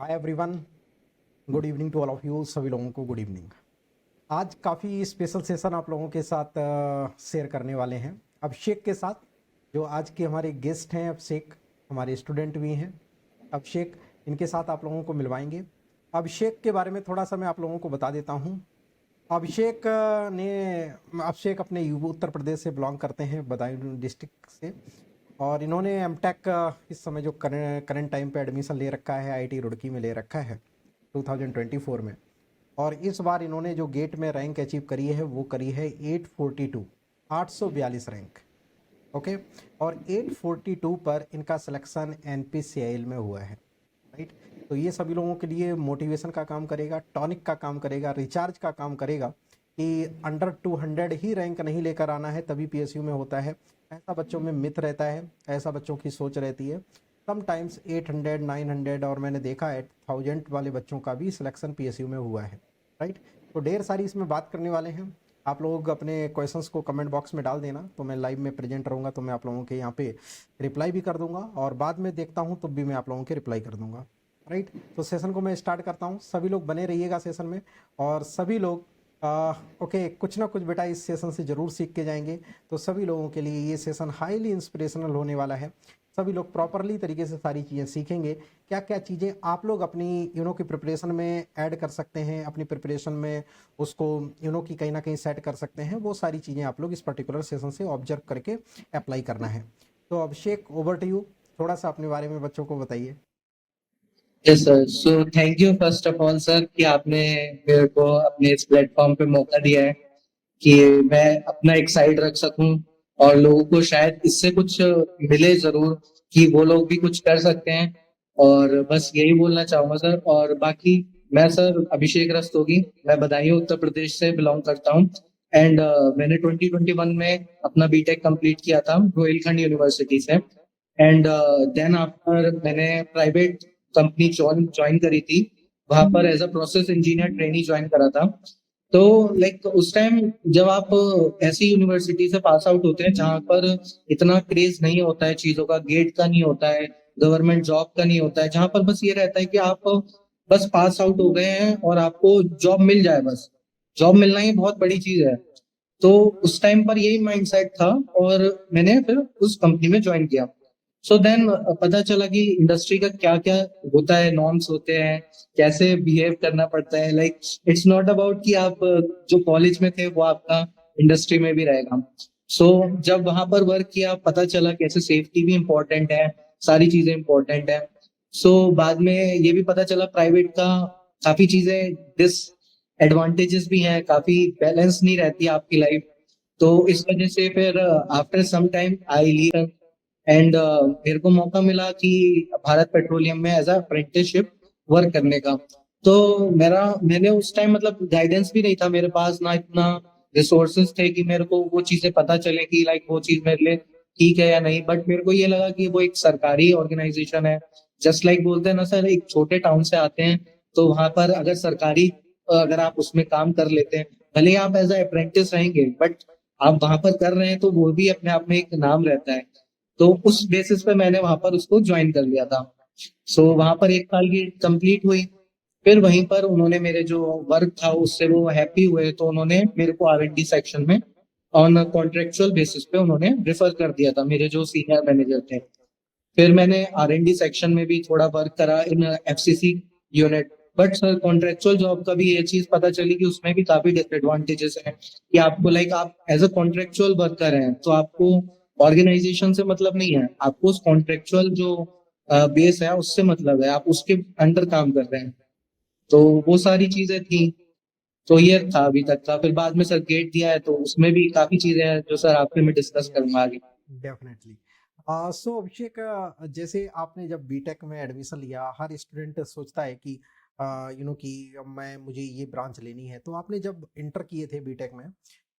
Hi everyone, good evening to all of you. सभी लोगों को गुड इवनिंग। आज काफ़ी स्पेशल सेशन आप लोगों के साथ शेयर करने वाले हैं अभिषेक के साथ, जो आज के हमारे गेस्ट हैं। अभिषेक हमारे स्टूडेंट भी हैं। अभिषेक, इनके साथ आप लोगों को मिलवाएंगे। अभिषेक के बारे में थोड़ा सा मैं आप लोगों को बता देता हूँ। अभिषेक अपने उत्तर प्रदेश से बिलोंग करते हैं, बदायूं डिस्ट्रिक्ट से। और इन्होंने एमटेक इस समय जो करंट टाइम पे एडमिशन ले रखा है आईआईटी रुड़की में ले रखा है 2024 में। और इस बार इन्होंने जो गेट में रैंक अचीव करी है वो करी है 842, 842 रैंक। ओके। और 842 पर इनका सिलेक्शन एनपीसीआईएल में हुआ है, राइट। तो ये सभी लोगों के लिए मोटिवेशन का काम करेगा, टॉनिक का काम करेगा, रिचार्ज का काम करेगा कि अंडर 200 ही रैंक नहीं लेकर आना है तभी पीएसयू में होता है। ऐसा बच्चों में मिथ रहता है, ऐसा बच्चों की सोच रहती है। समटाइम्स 800, 900 और मैंने देखा है 1000 वाले बच्चों का भी सिलेक्शन पीएसयू में हुआ है, राइट। तो ढेर सारी इसमें बात करने वाले हैं। आप लोग अपने क्वेश्चंस को कमेंट बॉक्स में डाल देना, तो मैं लाइव में प्रेजेंट रहूँगा, तो मैं आप लोगों के यहाँ पे रिप्लाई भी कर दूंगा और बाद में देखता हूँ तो भी मैं आप लोगों के रिप्लाई कर दूंगा, राइट। तो सेशन को मैं स्टार्ट करता हूँ। सभी लोग बने रहिएगा सेशन में, और सभी लोग ओके कुछ ना कुछ बेटा इस सेशन से ज़रूर सीख के जाएंगे। तो सभी लोगों के लिए ये सेशन हाईली इंस्पिरेशनल होने वाला है। सभी लोग प्रॉपरली तरीके से सारी चीज़ें सीखेंगे। क्या क्या चीज़ें आप लोग अपनी की प्रिपरेशन में ऐड कर सकते हैं, अपनी प्रिपरेशन में उसको की कहीं ना कहीं सेट कर सकते हैं, वो सारी चीज़ें आप लोग इस पर्टिकुलर सेशन से ऑब्जर्व करके अप्लाई करना है। तो अभिषेक, ओवर टू यू। थोड़ा सा अपने बारे में बच्चों को बताइए। Yes sir. So thank you first of all sir कि आपने मेरे को अपने इस प्लेटफॉर्म पे मौका दिया है कि मैं अपना एक साइड रख सकूं और लोगों को शायद इससे कुछ मिले जरूर कि वो लोग भी कुछ कर सकते हैं। और बस यही बोलना चाहूंगा सर। और बाकी मैं सर अभिषेक रस्तोगी, मैं बदायूं उत्तर प्रदेश से बिलोंग करता हूँ। एंड मैंने 2021 में अपना बीटेक कंप्लीट किया था रोहिलखंड यूनिवर्सिटी से। एंड देन आफ्टर मैंने प्राइवेट कंपनी ज्वाइन करी थी, वहां पर as a process engineer trainee join करा था। तो लाइक उस टाइम जब आप ऐसी यूनिवर्सिटी से पास आउट होते हैं जहां पर इतना क्रेज नहीं होता है चीजों का, गेट का नहीं होता है, गवर्नमेंट जॉब का नहीं होता है, जहां पर बस ये रहता है कि आप बस पास आउट हो गए हैं और आपको जॉब मिल जाए, बस जॉब मिलना ही बहुत बड़ी चीज है। तो उस टाइम पर यही माइंडसेट था और मैंने फिर उस कंपनी में ज्वाइन किया। सो देन पता चला कि इंडस्ट्री का क्या क्या होता है, नॉर्म्स होते हैं, कैसे बिहेव करना पड़ता है। लाइक इट्स नॉट अबाउट कि आप जो कॉलेज में थे वो आपका इंडस्ट्री में भी रहेगा। सो जब वहां पर वर्क किया पता चला कैसे सेफ्टी भी इम्पोर्टेंट है, सारी चीजें इम्पोर्टेंट है। सो बाद में ये भी पता चला प्राइवेट का काफी चीजें डिस एडवांटेजेस भी हैं, काफी बैलेंस नहीं रहती आपकी लाइफ। तो इस वजह से फिर after some time I leave and मेरे को मौका मिला कि भारत पेट्रोलियम में एज अ अप्रेंटिसशिप वर्क करने का। तो मैंने उस टाइम मतलब गाइडेंस भी नहीं था मेरे पास, ना इतना रिसोर्सेज थे कि मेरे को वो चीजें पता चले कि लाइक वो चीज मेरे लिए ठीक है या नहीं। बट मेरे को ये लगा कि वो एक सरकारी ऑर्गेनाइजेशन है। जस्ट लाइक बोलते हैं ना सर, एक छोटे टाउन से आते हैं तो वहां पर अगर सरकारी अगर आप उसमें काम कर लेते हैं, भले ही आप एज अ अप्रेंटिस रहेंगे बट आप वहां पर कर रहे हैं तो वो भी अपने आप में एक नाम रहता है। तो उस बेसिस पे मैंने वहां पर उसको ज्वाइन कर लिया था। सो वहां पर एक साल की कंप्लीट हुई। फिर वहीं पर उन्होंने मेरे जो वर्क था उससे वो हैप्पी हुए, तो उन्होंने मेरे को आर&डी सेक्शन में ऑन कॉन्ट्रेक्चुअल बेसिस पे उन्होंने रेफर कर दिया था, मेरे जो सीनियर मैनेजर थे। फिर मैंने आर&डी सेक्शन में भी थोड़ा वर्क करा in FCC unit. But sir contractual job का भी ये चीज पता चली कि उसमें भी काफी डिसएडवांटेजेस हैं कि आपको लाइक आप एज अ कॉन्ट्रेक्चुअल वर्कर हैं तो आपको ऑर्गेनाइजेशन से मतलब नहीं है, आपको उस कॉन्ट्रेक्चुअल जो बेस है उससे मतलब है, आप उसके अंडर काम कर रहे हैं। तो वो सारी चीजें थी। तो ये था अभी तक का। फिर बाद में सर गेट दिया है तो उसमें भी काफी चीजें हैं जो सर आपसे मैं डिस्कस यस, करूंगा आगे। डेफिनेटली। सो अभिषेक, जैसे आपने जब बीटेक में एडमिशन लिया, हर स्टूडेंट सोचता है कि कि मैं मुझे ये ब्रांच लेनी है। तो आपने जब इंटर किए थे बीटेक में,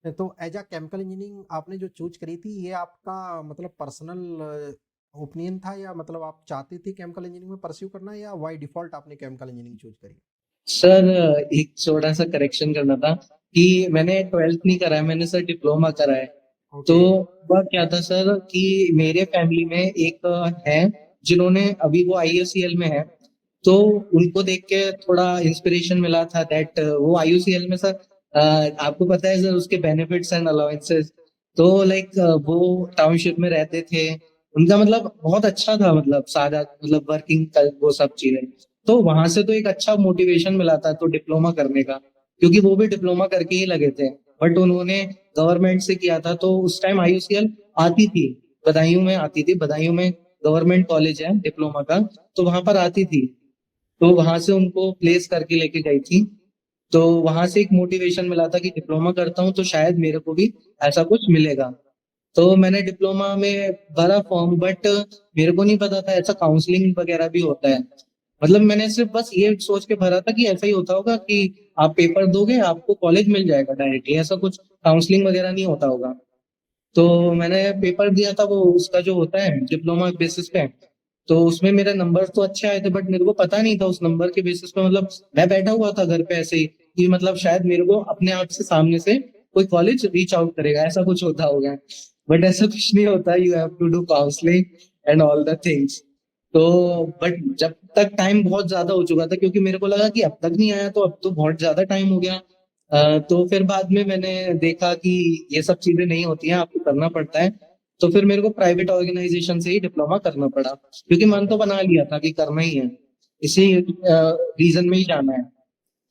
तो एज अ केमिकल इंजीनियरिंग आपने जो चूज करी थी, ये आपका मतलब पर्सनल ओपिनियन था, या मतलब आप चाहते थे केमिकल इंजीनियरिंग में परस्यू करना, या बाय डिफॉल्ट आपने केमिकल इंजीनियरिंग चूज करी? सर एक छोटा सा करेक्शन करना था कि मैंने 12th नहीं करा है, मैंने सर डिप्लोमा करा है। तो ओके। वह क्या था सर कि मेरे फैमिली में एक है जिन्होंने अभी वो आईएससीएल में है। तो उनको देख के थोड़ा इंस्पिरेशन मिला था दैट वो IUCL में सर आपको पता है सर उसके बेनिफिट्स एंड अलाउंसेस। तो लाइक वो टाउनशिप में रहते थे, उनका मतलब बहुत अच्छा था, मतलब सादा मतलब वर्किंग वो सब चीजें। तो वहां से तो एक अच्छा मोटिवेशन मिला था तो डिप्लोमा करने का, क्योंकि वो भी डिप्लोमा करके ही लगे थे। बट उन्होंने गवर्नमेंट से किया था, तो उस टाइम IUCL आती थी, बदायूं में आती थी, बदायूं में गवर्नमेंट कॉलेज है डिप्लोमा का, तो वहां पर आती थी। तो वहां से उनको प्लेस करके लेके गई थी। तो वहां से एक मोटिवेशन मिला था कि डिप्लोमा करता हूँ तो शायद मेरे को भी ऐसा कुछ मिलेगा। तो मैंने डिप्लोमा में भरा फॉर्म, बट मेरे को नहीं पता था ऐसा काउंसलिंग वगैरह भी होता है। मतलब मैंने सिर्फ बस ये सोच के भरा था कि ऐसा ही होता होगा कि आप पेपर दोगे आपको कॉलेज मिल जाएगा डायरेक्टली, ऐसा कुछ काउंसलिंग वगैरह नहीं होता होगा। तो मैंने पेपर दिया था वो उसका जो होता है डिप्लोमा बेसिस पे। तो उसमें मेरे नंबर तो अच्छे आए थे, बट मेरे को पता नहीं था उस नंबर के बेसिस पे, मतलब मैं बैठा हुआ था घर पे ऐसे ही कि मतलब शायद मेरे को अपने आप से सामने से कोई कॉलेज रीच आउट करेगा, ऐसा कुछ होता होगा। बट ऐसा कुछ नहीं होता, you have to do counselling and all the things. तो बट जब तक टाइम बहुत ज्यादा हो चुका था, क्योंकि मेरे को लगा कि अब तक नहीं आया तो अब तो बहुत ज्यादा टाइम हो गया। तो फिर बाद में मैंने देखा कि ये सब चीजें नहीं होती हैं, आपको करना पड़ता है। तो फिर मेरे को प्राइवेट ऑर्गेनाइजेशन से ही डिप्लोमा करना पड़ा, क्योंकि मन तो बना लिया था कि करना ही है, इसी रीजन में ही जाना है।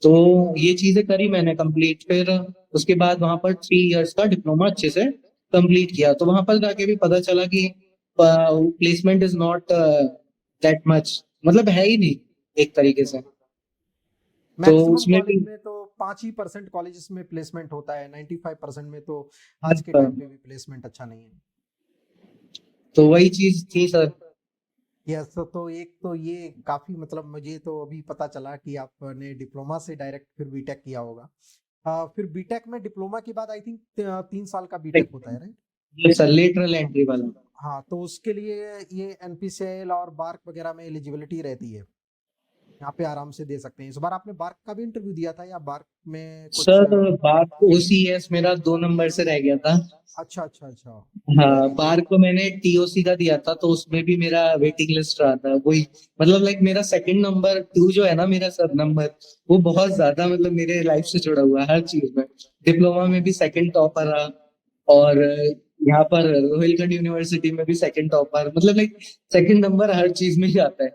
तो ये चीजें करी मैंने कंप्लीट। फिर उसके बाद वहां पर 3 इयर्स का डिप्लोमा अच्छे से कंप्लीट किया, तो वहां पर जाके भी पता चला कि placement is not that much, मतलब है ही नहीं एक तरीके से। तो मैक्सिमम उसमें कॉलेज भी में तो 5% कॉलेजेस में प्लेसमेंट होता है, 95% में तो आज के टाइम पे भी प्लेसमेंट अच्छा नहीं है। तो वही चीज थी सर। यस, तो एक तो ये काफी मतलब मुझे तो अभी पता चला कि आपने डिप्लोमा से डायरेक्ट फिर बीटेक किया होगा। फिर बीटेक में डिप्लोमा के बाद आई थिंक 3 साल का बीटेक होता है, राइट? ये सर लेटरल एंट्री वाला। हाँ, तो उसके लिए ये एनपीसीएल और बार्क वगैरह में एलिजिबिलिटी रहती है, यहाँ पे आराम से दे सकते हैं। इस बार आपने बार्क का भी इंटरव्यू दिया था या बार्क में कुछ सर बात OCS मेरा 2 नंबर से रह गया था। अच्छा अच्छा अच्छा। हाँ, वेरी बार को मैंने TOC का दिया था, तो उसमें भी मेरा वेटिंग लिस्ट रहा था वही। मतलब लाइक मेरा सेकंड नंबर 2 जो है ना, मेरा सब नंबर वो बहुत ज्यादा मतलब मेरे लाइफ से जुड़ा हुआ है हर चीज में। डिप्लोमा में भी सेकंड टॉपर रहा, और यहाँ पर रोहिलखंड यूनिवर्सिटी में भी सेकंड टॉपर, मतलब लाइक सेकंड नंबर हर चीज में ही आता है।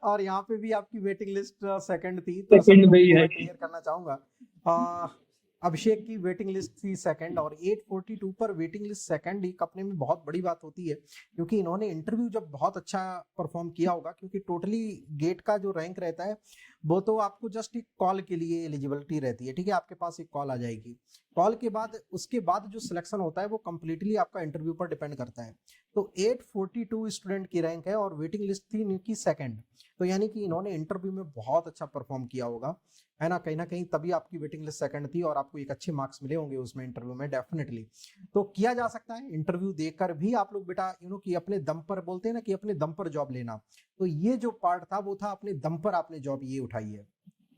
और यहाँ पे भी आपकी वेटिंग लिस्ट सेकंड थी, तो असल में सेकंड में ही उनको है। मैं क्लियर करना चाहूंगा। अ, अभिषेक की वेटिंग लिस्ट थी सेकंड, और 842 पर वेटिंग लिस्ट सेकंड एक अपने में बहुत बड़ी बात होती है, क्योंकि इन्होंने इंटरव्यू जब बहुत अच्छा परफॉर्म किया होगा, क्योंकि टोटली गेट का जो रैंक रहता है वो तो आपको जस्ट एक कॉल के लिए एलिजिबिलिटी रहती है, ठीक है, आपके पास एक कॉल आ जाएगी। कॉल के बाद उसके बाद जो सिलेक्शन होता है वो कंप्लीटली आपका इंटरव्यू पर डिपेंड करता है। तो 842 स्टूडेंट की रैंक है और वेटिंग लिस्ट थी इनकी सेकंड। तो यानी कि इन्होंने इंटरव्यू में बहुत अच्छा परफॉर्म किया होगा, है ना कहीं तभी आपकी वेटिंग लिस्ट सेकंड थी और आपको एक अच्छे मार्क्स मिले होंगे उसमें इंटरव्यू में डेफिनेटली। तो किया जा सकता है इंटरव्यू देकर भी आप लोग बेटा, कि अपने दम पर, बोलते हैं ना कि अपने दम पर जॉब लेना। तो ये जो पार्ट था वो था अपने दम पर आपने जॉब ये उठाई है।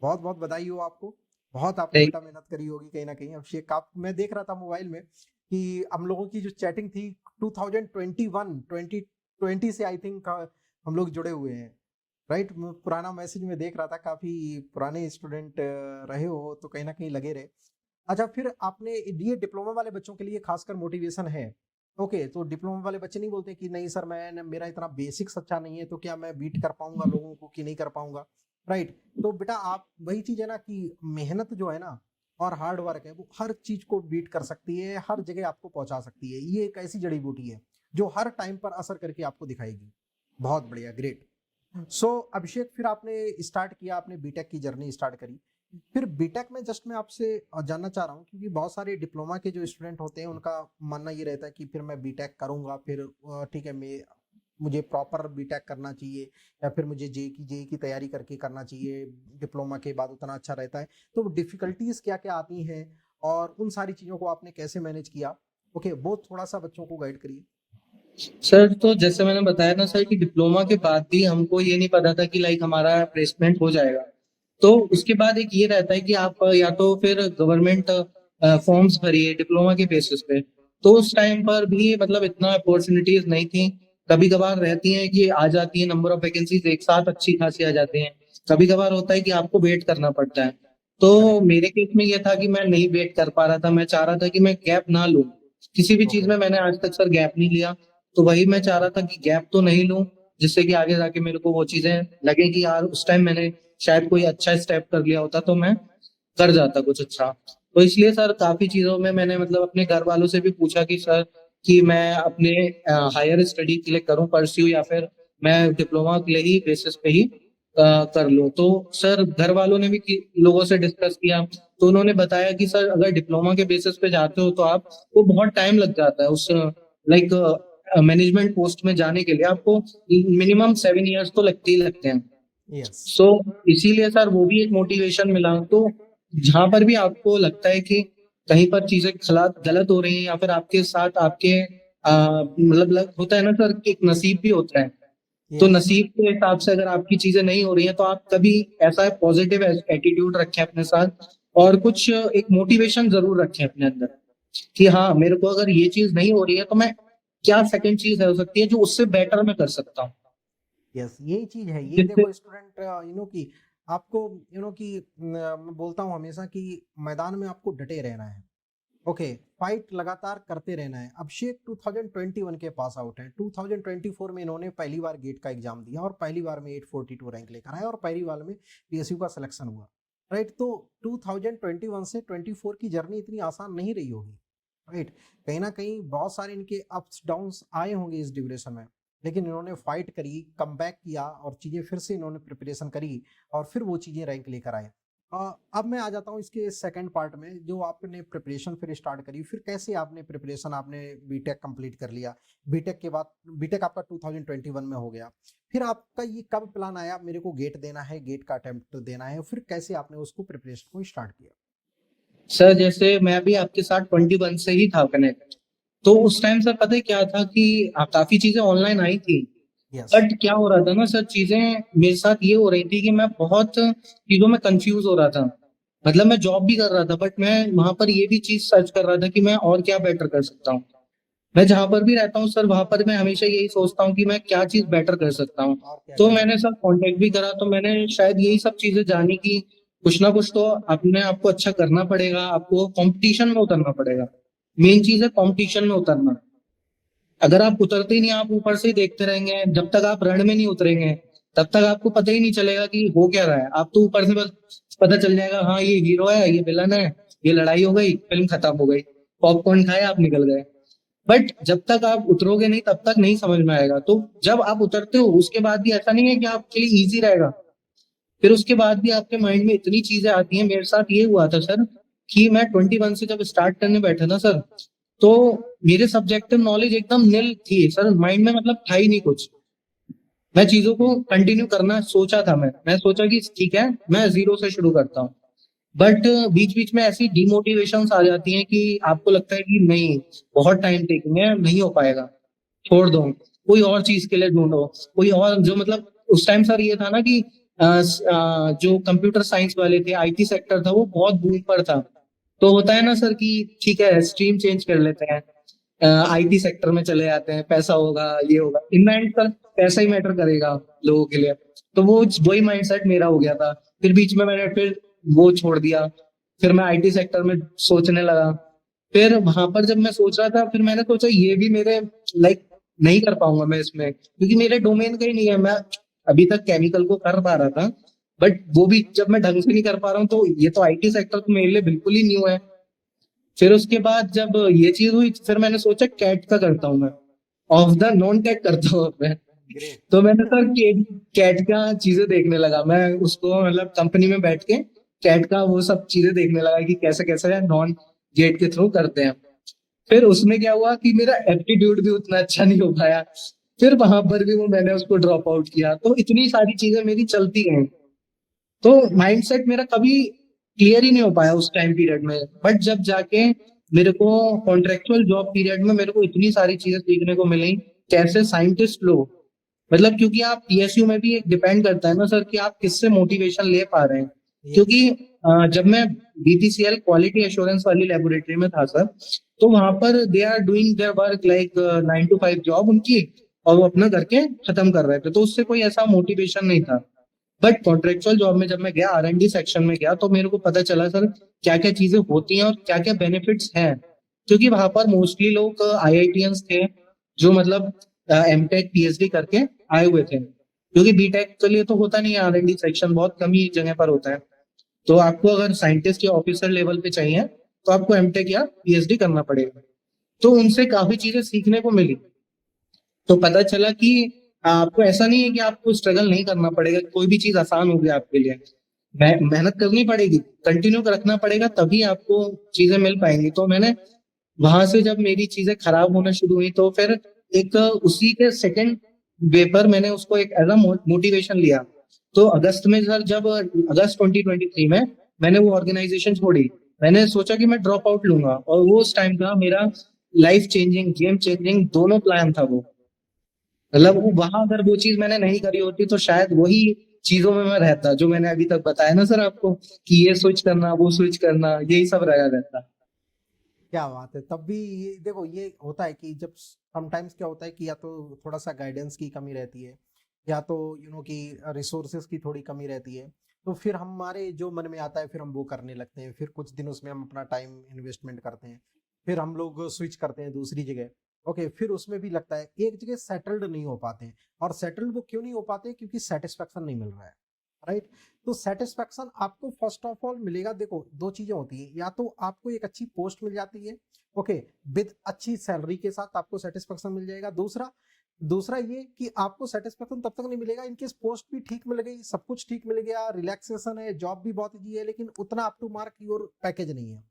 बहुत बहुत बधाई हो आपको। बहुत आपने बेटा मेहनत करी होगी कहीं ना कहीं। अभिषेक, आप, मैं देख रहा था मोबाइल में कि हम लोगों की जो चैटिंग थी 2021 2020 से आई थिंक हम लोग जुड़े हुए हैं, राइट? पुराना मैसेज में देख रहा था, काफी पुराने स्टूडेंट रहे हो तो कहीं ना कहीं लगे रहे। अच्छा, फिर आपने ये डिप्लोमा वाले बच्चों के लिए खासकर मोटिवेशन है। ओके, तो डिप्लोमा वाले बच्चे नहीं बोलते कि नहीं सर, मैं मेरा इतना बेसिक्स अच्छा नहीं है, तो क्या मैं बीट कर पाऊंगा लोगों को कि नहीं कर पाऊंगा, राइट? तो बेटा आप, वही चीज है ना कि मेहनत जो है ना और हार्ड वर्क है वो हर चीज को बीट कर सकती है, हर जगह आपको पहुंचा सकती है। ये एक ऐसी जड़ी बूटी है जो हर टाइम पर असर करके आपको दिखाएगी। बहुत बढ़िया, ग्रेट। सो अभिषेक, फिर आपने स्टार्ट किया, आपने बीटेक की जर्नी स्टार्ट करी। फिर बीटेक में जस्ट मैं आपसे जानना चाह रहा हूँ, क्योंकि बहुत सारे डिप्लोमा के जो स्टूडेंट होते हैं उनका मानना ये रहता है कि फिर मैं बीटेक करूंगा, फिर ठीक है, मैं, मुझे प्रॉपर बीटेक करना चाहिए, या फिर मुझे जेई की तैयारी करके करना चाहिए, डिप्लोमा के बाद उतना अच्छा रहता है। तो डिफिकल्टीज क्या क्या आती हैं और उन सारी चीज़ों को आपने कैसे मैनेज किया? ओके, वो थोड़ा सा बच्चों को गाइड करिए। सर तो जैसे मैंने बताया ना सर कि डिप्लोमा के बाद भी हमको ये नहीं पता था कि लाइक हमारा प्लेसमेंट हो जाएगा। तो उसके बाद एक ये रहता है कि आप या तो फिर गवर्नमेंट फॉर्म्स भरिए डिप्लोमा के बेसिस पे। तो उस टाइम पर भी मतलब इतना अपॉर्चुनिटीज नहीं थी। कभी कभार रहती हैं कि आ जाती है नंबर ऑफ वैकेंसीज एक साथ अच्छी खासी आ जाते हैं, कभी कभार होता है कि आपको वेट करना पड़ता है। तो करेक्ट। मेरे केस में ये था कि मैं नहीं वेट कर पा रहा था, मैं चाह रहा था कि मैं गैप ना लूं, किसी भी चीज ओके। में मैंने आज तक सर गैप नहीं लिया। तो वही मैं चाह रहा था कि गैप तो नहीं लूं, जिससे कि आगे जाके मेरे को वो चीजें लगे कि यार उस टाइम मैंने शायद कोई अच्छा स्टेप कर लिया होता तो मैं कर जाता कुछ अच्छा। तो इसलिए सर काफी चीजों में मैंने मतलब अपने घर वालों से भी पूछा कि सर कि मैं अपने हायर स्टडी के लिए करूं परस्यू, या फिर मैं डिप्लोमा के लिए ही बेसिस पे ही कर लूं। तो सर घर वालों ने भी लोगों से डिस्कस किया, तो उन्होंने बताया कि सर अगर डिप्लोमा के बेसिस पे जाते हो तो आपको बहुत टाइम लग जाता है उस लाइक मैनेजमेंट पोस्ट में जाने के लिए, आपको मिनिमम 7 इयर्स तो लगते ही लगते हैं। यस। सो इसीलिए सर वो भी एक मोटिवेशन मिला। तो जहां पर भी आपको लगता है कि कहीं पर चीजें गलत हो रही हैं, या फिर आपके साथ आपके मतलब होता है ना सर कि एक नसीब भी होता है, तो यस। नसीब के हिसाब से अगर आपकी चीजें नहीं हो रही हैं तो आप कभी ऐसा पॉजिटिव एटीट्यूड रखें अपने साथ, और कुछ एक मोटिवेशन जरूर रखें अपने अंदर कि हाँ मेरे को अगर ये चीज नहीं हो रही है तो मैं क्या सेकंड चीज हो सकती है जो उससे बेटर मैं कर सकता हूँ। यस, यही चीज है। यही जिससे देखो स्टूडेंट, कि आपको, कि मैं बोलता हूँ हमेशा कि मैदान में आपको डटे रहना है। ओके, फाइट लगातार करते रहना है। अभिषेक 2021 के पास आउट हैं। 2024 में इन्होंने पहली बार गेट का एग्जाम दिया और पहली बार में 842 रैंक लेकर आए और पहली बार में पीएसयू का सिलेक्शन हुआ। राइट, तो 2021 से 24 की जर्नी इतनी आसान नहीं रही होगी। राइट, कहीं ना कहीं बहुत सारे इनके अप्स डाउन्स आए होंगे इस ड्यूरेशन में, लेकिन इन्होंने फाइट करी, कम बैक किया और चीज़ें फिर से इन्होंने प्रिपरेशन करी और फिर वो चीज़ें रैंक लेकर आए। अब मैं आ जाता हूँ इसके सेकंड पार्ट में, जो आपने प्रिपरेशन फिर स्टार्ट करी, फिर कैसे आपने प्रिपरेशन, आपने बीटेक कंप्लीट कर लिया। बीटेक के बाद बीटेक आपका 2021 में हो गया। फिर आपका ये कब प्लान आया मेरे को गेट देना है, गेट का अटेम्प्ट देना है, फिर कैसे आपने उसको प्रिपरेशन को स्टार्ट किया। सर जैसे मैं भी आपके साथ 21 से ही था कनेक्ट, तो उस टाइम सर पता है क्या था कि काफी चीजें ऑनलाइन आई थी। यस। बट क्या हो रहा था ना सर, चीजें मेरे साथ ये हो रही थी कि मैं बहुत चीजों में कंफ्यूज हो रहा था। मतलब मैं जॉब भी कर रहा था बट मैं वहां पर ये भी चीज सर्च कर रहा था कि मैं और क्या बेटर कर सकता हूँ। मैं जहां पर भी रहता हूँ सर वहां पर मैं हमेशा यही सोचता हूँ कि मैं क्या चीज बेटर कर सकता हूँ। और क्या तो कर मैंने सकते सर कांटेक्ट भी करा, तो मैंने शायद यही सब चीजें जानी कि कुछ ना कुछ तो अपने आप को अच्छा करना पड़ेगा, आपको कंपटीशन में उतरना पड़ेगा। मेन चीज है कंपटीशन में उतरना। अगर आप उतरते ही नहीं, आप ऊपर से ही देखते रहेंगे, जब तक आप रण में नहीं उतरेंगे तब तक आपको पता ही नहीं चलेगा कि हो क्या रहा है। आप तो ऊपर से बस पता चल जाएगा हाँ ये हीरो है, ये विलन है, ये लड़ाई हो गई, फिल्म खत्म हो गई, पॉपकॉर्न खाए आप निकल गए। बट जब तक आप उतरोगे नहीं तब तक नहीं समझ में आएगा। तो जब आप उतरते हो उसके बाद भी ऐसा नहीं है कि आपके लिए इजी रहेगा, फिर उसके बाद भी आपके माइंड में इतनी चीजें आती हैं। मेरे साथ ये हुआ था सर कि मैं 21 से जब स्टार्ट करने बैठा ना सर, तो मेरे सब्जेक्टिव नॉलेज एकदम निल थी सर, माइंड में मतलब था ही नहीं कुछ। मैं चीजों को कंटिन्यू करना सोचा था, मैं सोचा कि ठीक है मैं जीरो से शुरू करता हूँ। बट बीच बीच में ऐसी डिमोटिवेशंस आ जाती हैं कि आपको लगता है कि नहीं बहुत टाइम टेकिंग है, नहीं हो पाएगा, छोड़ दो, कोई और चीज के लिए ढूंढो, कोई और जो मतलब उस टाइम सर ये था ना कि जो कंप्यूटर साइंस वाले थे, आईटी सेक्टर था वो बहुत बूम पर था। तो होता है ना सर कि ठीक है स्ट्रीम चेंज कर लेते हैं, आईटी सेक्टर में चले जाते हैं, पैसा होगा ये होगा, इन द एंड सर पैसा ही मैटर करेगा लोगों के लिए। तो वो वही माइंडसेट मेरा हो गया था। फिर बीच में मैंने फिर वो छोड़ दिया, फिर मैं आईटी सेक्टर में सोचने लगा। फिर वहां पर जब मैं सोच रहा था फिर मैंने सोचा ये भी मेरे लाइक नहीं कर पाऊंगा मैं इसमें, क्योंकि मेरे डोमेन का ही नहीं है। मैं अभी तक केमिकल को कर पा रहा था बट वो भी जब मैं ढंग से नहीं कर पा रहा हूँ तो ये तो आईटी सेक्टर तो मेरे लिए बिल्कुल ही न्यू है। फिर उसके बाद जब ये चीज हुई फिर मैंने सोचा कैट का करता हूँ मैं, ऑफ द नॉन कैट करता हूँ मैं। ग्रेट। तो मैंने सर कैट का चीजें देखने लगा, मैं उसको मतलब कंपनी में बैठ के कैट का वो सब चीजें देखने लगा कि कैसे कैसे नॉन गेट के थ्रू करते हैं। फिर उसमें क्या हुआ कि मेरा एप्टीट्यूड भी उतना अच्छा नहीं हो पाया, फिर वहां पर भी वो मैंने उसको ड्रॉप आउट किया। तो इतनी सारी चीजें मेरी चलती गई, तो माइंडसेट मेरा कभी क्लियर ही नहीं हो पाया उस टाइम पीरियड में। बट जब जाके मेरे को कॉन्ट्रेक्चुअल जॉब पीरियड में मेरे को इतनी सारी चीजें सीखने को मिली, कैसे साइंटिस्ट लोग मतलब, क्योंकि आप पीएसयू में भी एक डिपेंड करता है ना सर कि आप किससे मोटिवेशन ले पा रहे हैं। यस। क्योंकि जब मैं बीपीसीएल क्वालिटी एश्योरेंस वाली लेबोरेटरी में था सर, तो वहां पर they are doing their work like 9 to 5 job उनकी, और वो अपना करके खत्म कर रहे थे, तो उससे कोई ऐसा मोटिवेशन नहीं था। बट कॉन्ट्रेक्चुअल जॉब में जब मैं गया, R&D सेक्शन में गया, तो मेरे को पता चला सर क्या क्या चीजें होती हैं और क्या क्या बेनिफिट्स हैं। क्योंकि वहां पर मोस्टली लोग IITians थे, जो मतलब M.Tech PhD करके आए हुए थे, क्योंकि B.Tech के लिए तो होता नहीं है R&D सेक्शन, बहुत कम ही जगह पर होता है। तो आपको अगर साइंटिस्ट या ऑफिसर लेवल पे चाहिए तो आपको M.Tech या PhD करना पड़ेगा। तो उनसे काफी चीजें सीखने को मिली। तो पता चला कि आपको ऐसा नहीं है कि आपको स्ट्रगल नहीं करना पड़ेगा, कोई भी चीज आसान होगी आपके लिए। मेहनत करनी पड़ेगी, कंटिन्यू रखना पड़ेगा, तभी आपको चीजें मिल पाएंगी। तो मैंने वहां से जब मेरी चीजें खराब होना शुरू हुई, तो फिर एक उसी के सेकंड वे पर मैंने उसको एक एज अ मोटिवेशन लिया। तो अगस्त में सर, जब अगस्त 2023 में मैंने वो ऑर्गेनाइजेशन छोड़ी, मैंने सोचा कि मैं ड्रॉप आउट लूंगा, और वो उस टाइम का मेरा लाइफ चेंजिंग, गेम चेंजिंग दोनों प्लान था वो। मतलब वो वहां अगर वो चीज मैंने नहीं करी होती, तो शायद वही चीजों में मैं रहता जो मैंने अभी तक बताया ना सर आपको, कि ये स्विच करना, वो स्विच करना, यही सब रहा रहता। क्या बात है। तब भी ये देखो, ये होता है कि जब समटाइम्स क्या होता है कि या तो थोड़ा सा गाइडेंस की कमी रहती है, या तो कि रिसोर्सेज की थोड़ी कमी रहती है, तो फिर हमारे जो मन में आता है फिर हम वो करने लगते हैं। फिर कुछ दिन उसमें हम अपना टाइम इन्वेस्टमेंट करते हैं, फिर हम लोग स्विच करते हैं दूसरी जगह। ओके, फिर उसमें भी लगता है एक जगह सेटल्ड नहीं हो पाते हैं। और सेटल्ड वो क्यों नहीं हो पाते? क्योंकि सेटिस्फेक्शन नहीं मिल रहा है, राइट। तो सेटिस्फेक्शन आपको फर्स्ट ऑफ ऑल मिलेगा। देखो, दो चीजें होती है, या तो आपको एक अच्छी पोस्ट मिल जाती है, ओके, विद अच्छी सैलरी के साथ आपको सेटिस्फेक्शन मिल जाएगा। दूसरा दूसरा ये कि आपको सेटिस्फेक्शन तब तक नहीं मिलेगा इनकेस पोस्ट भी ठीक मिल गई, सब कुछ ठीक मिल गया, रिलैक्सेशन है, जॉब भी बहुत ईजी है, लेकिन उतना up to mark your package नहीं है।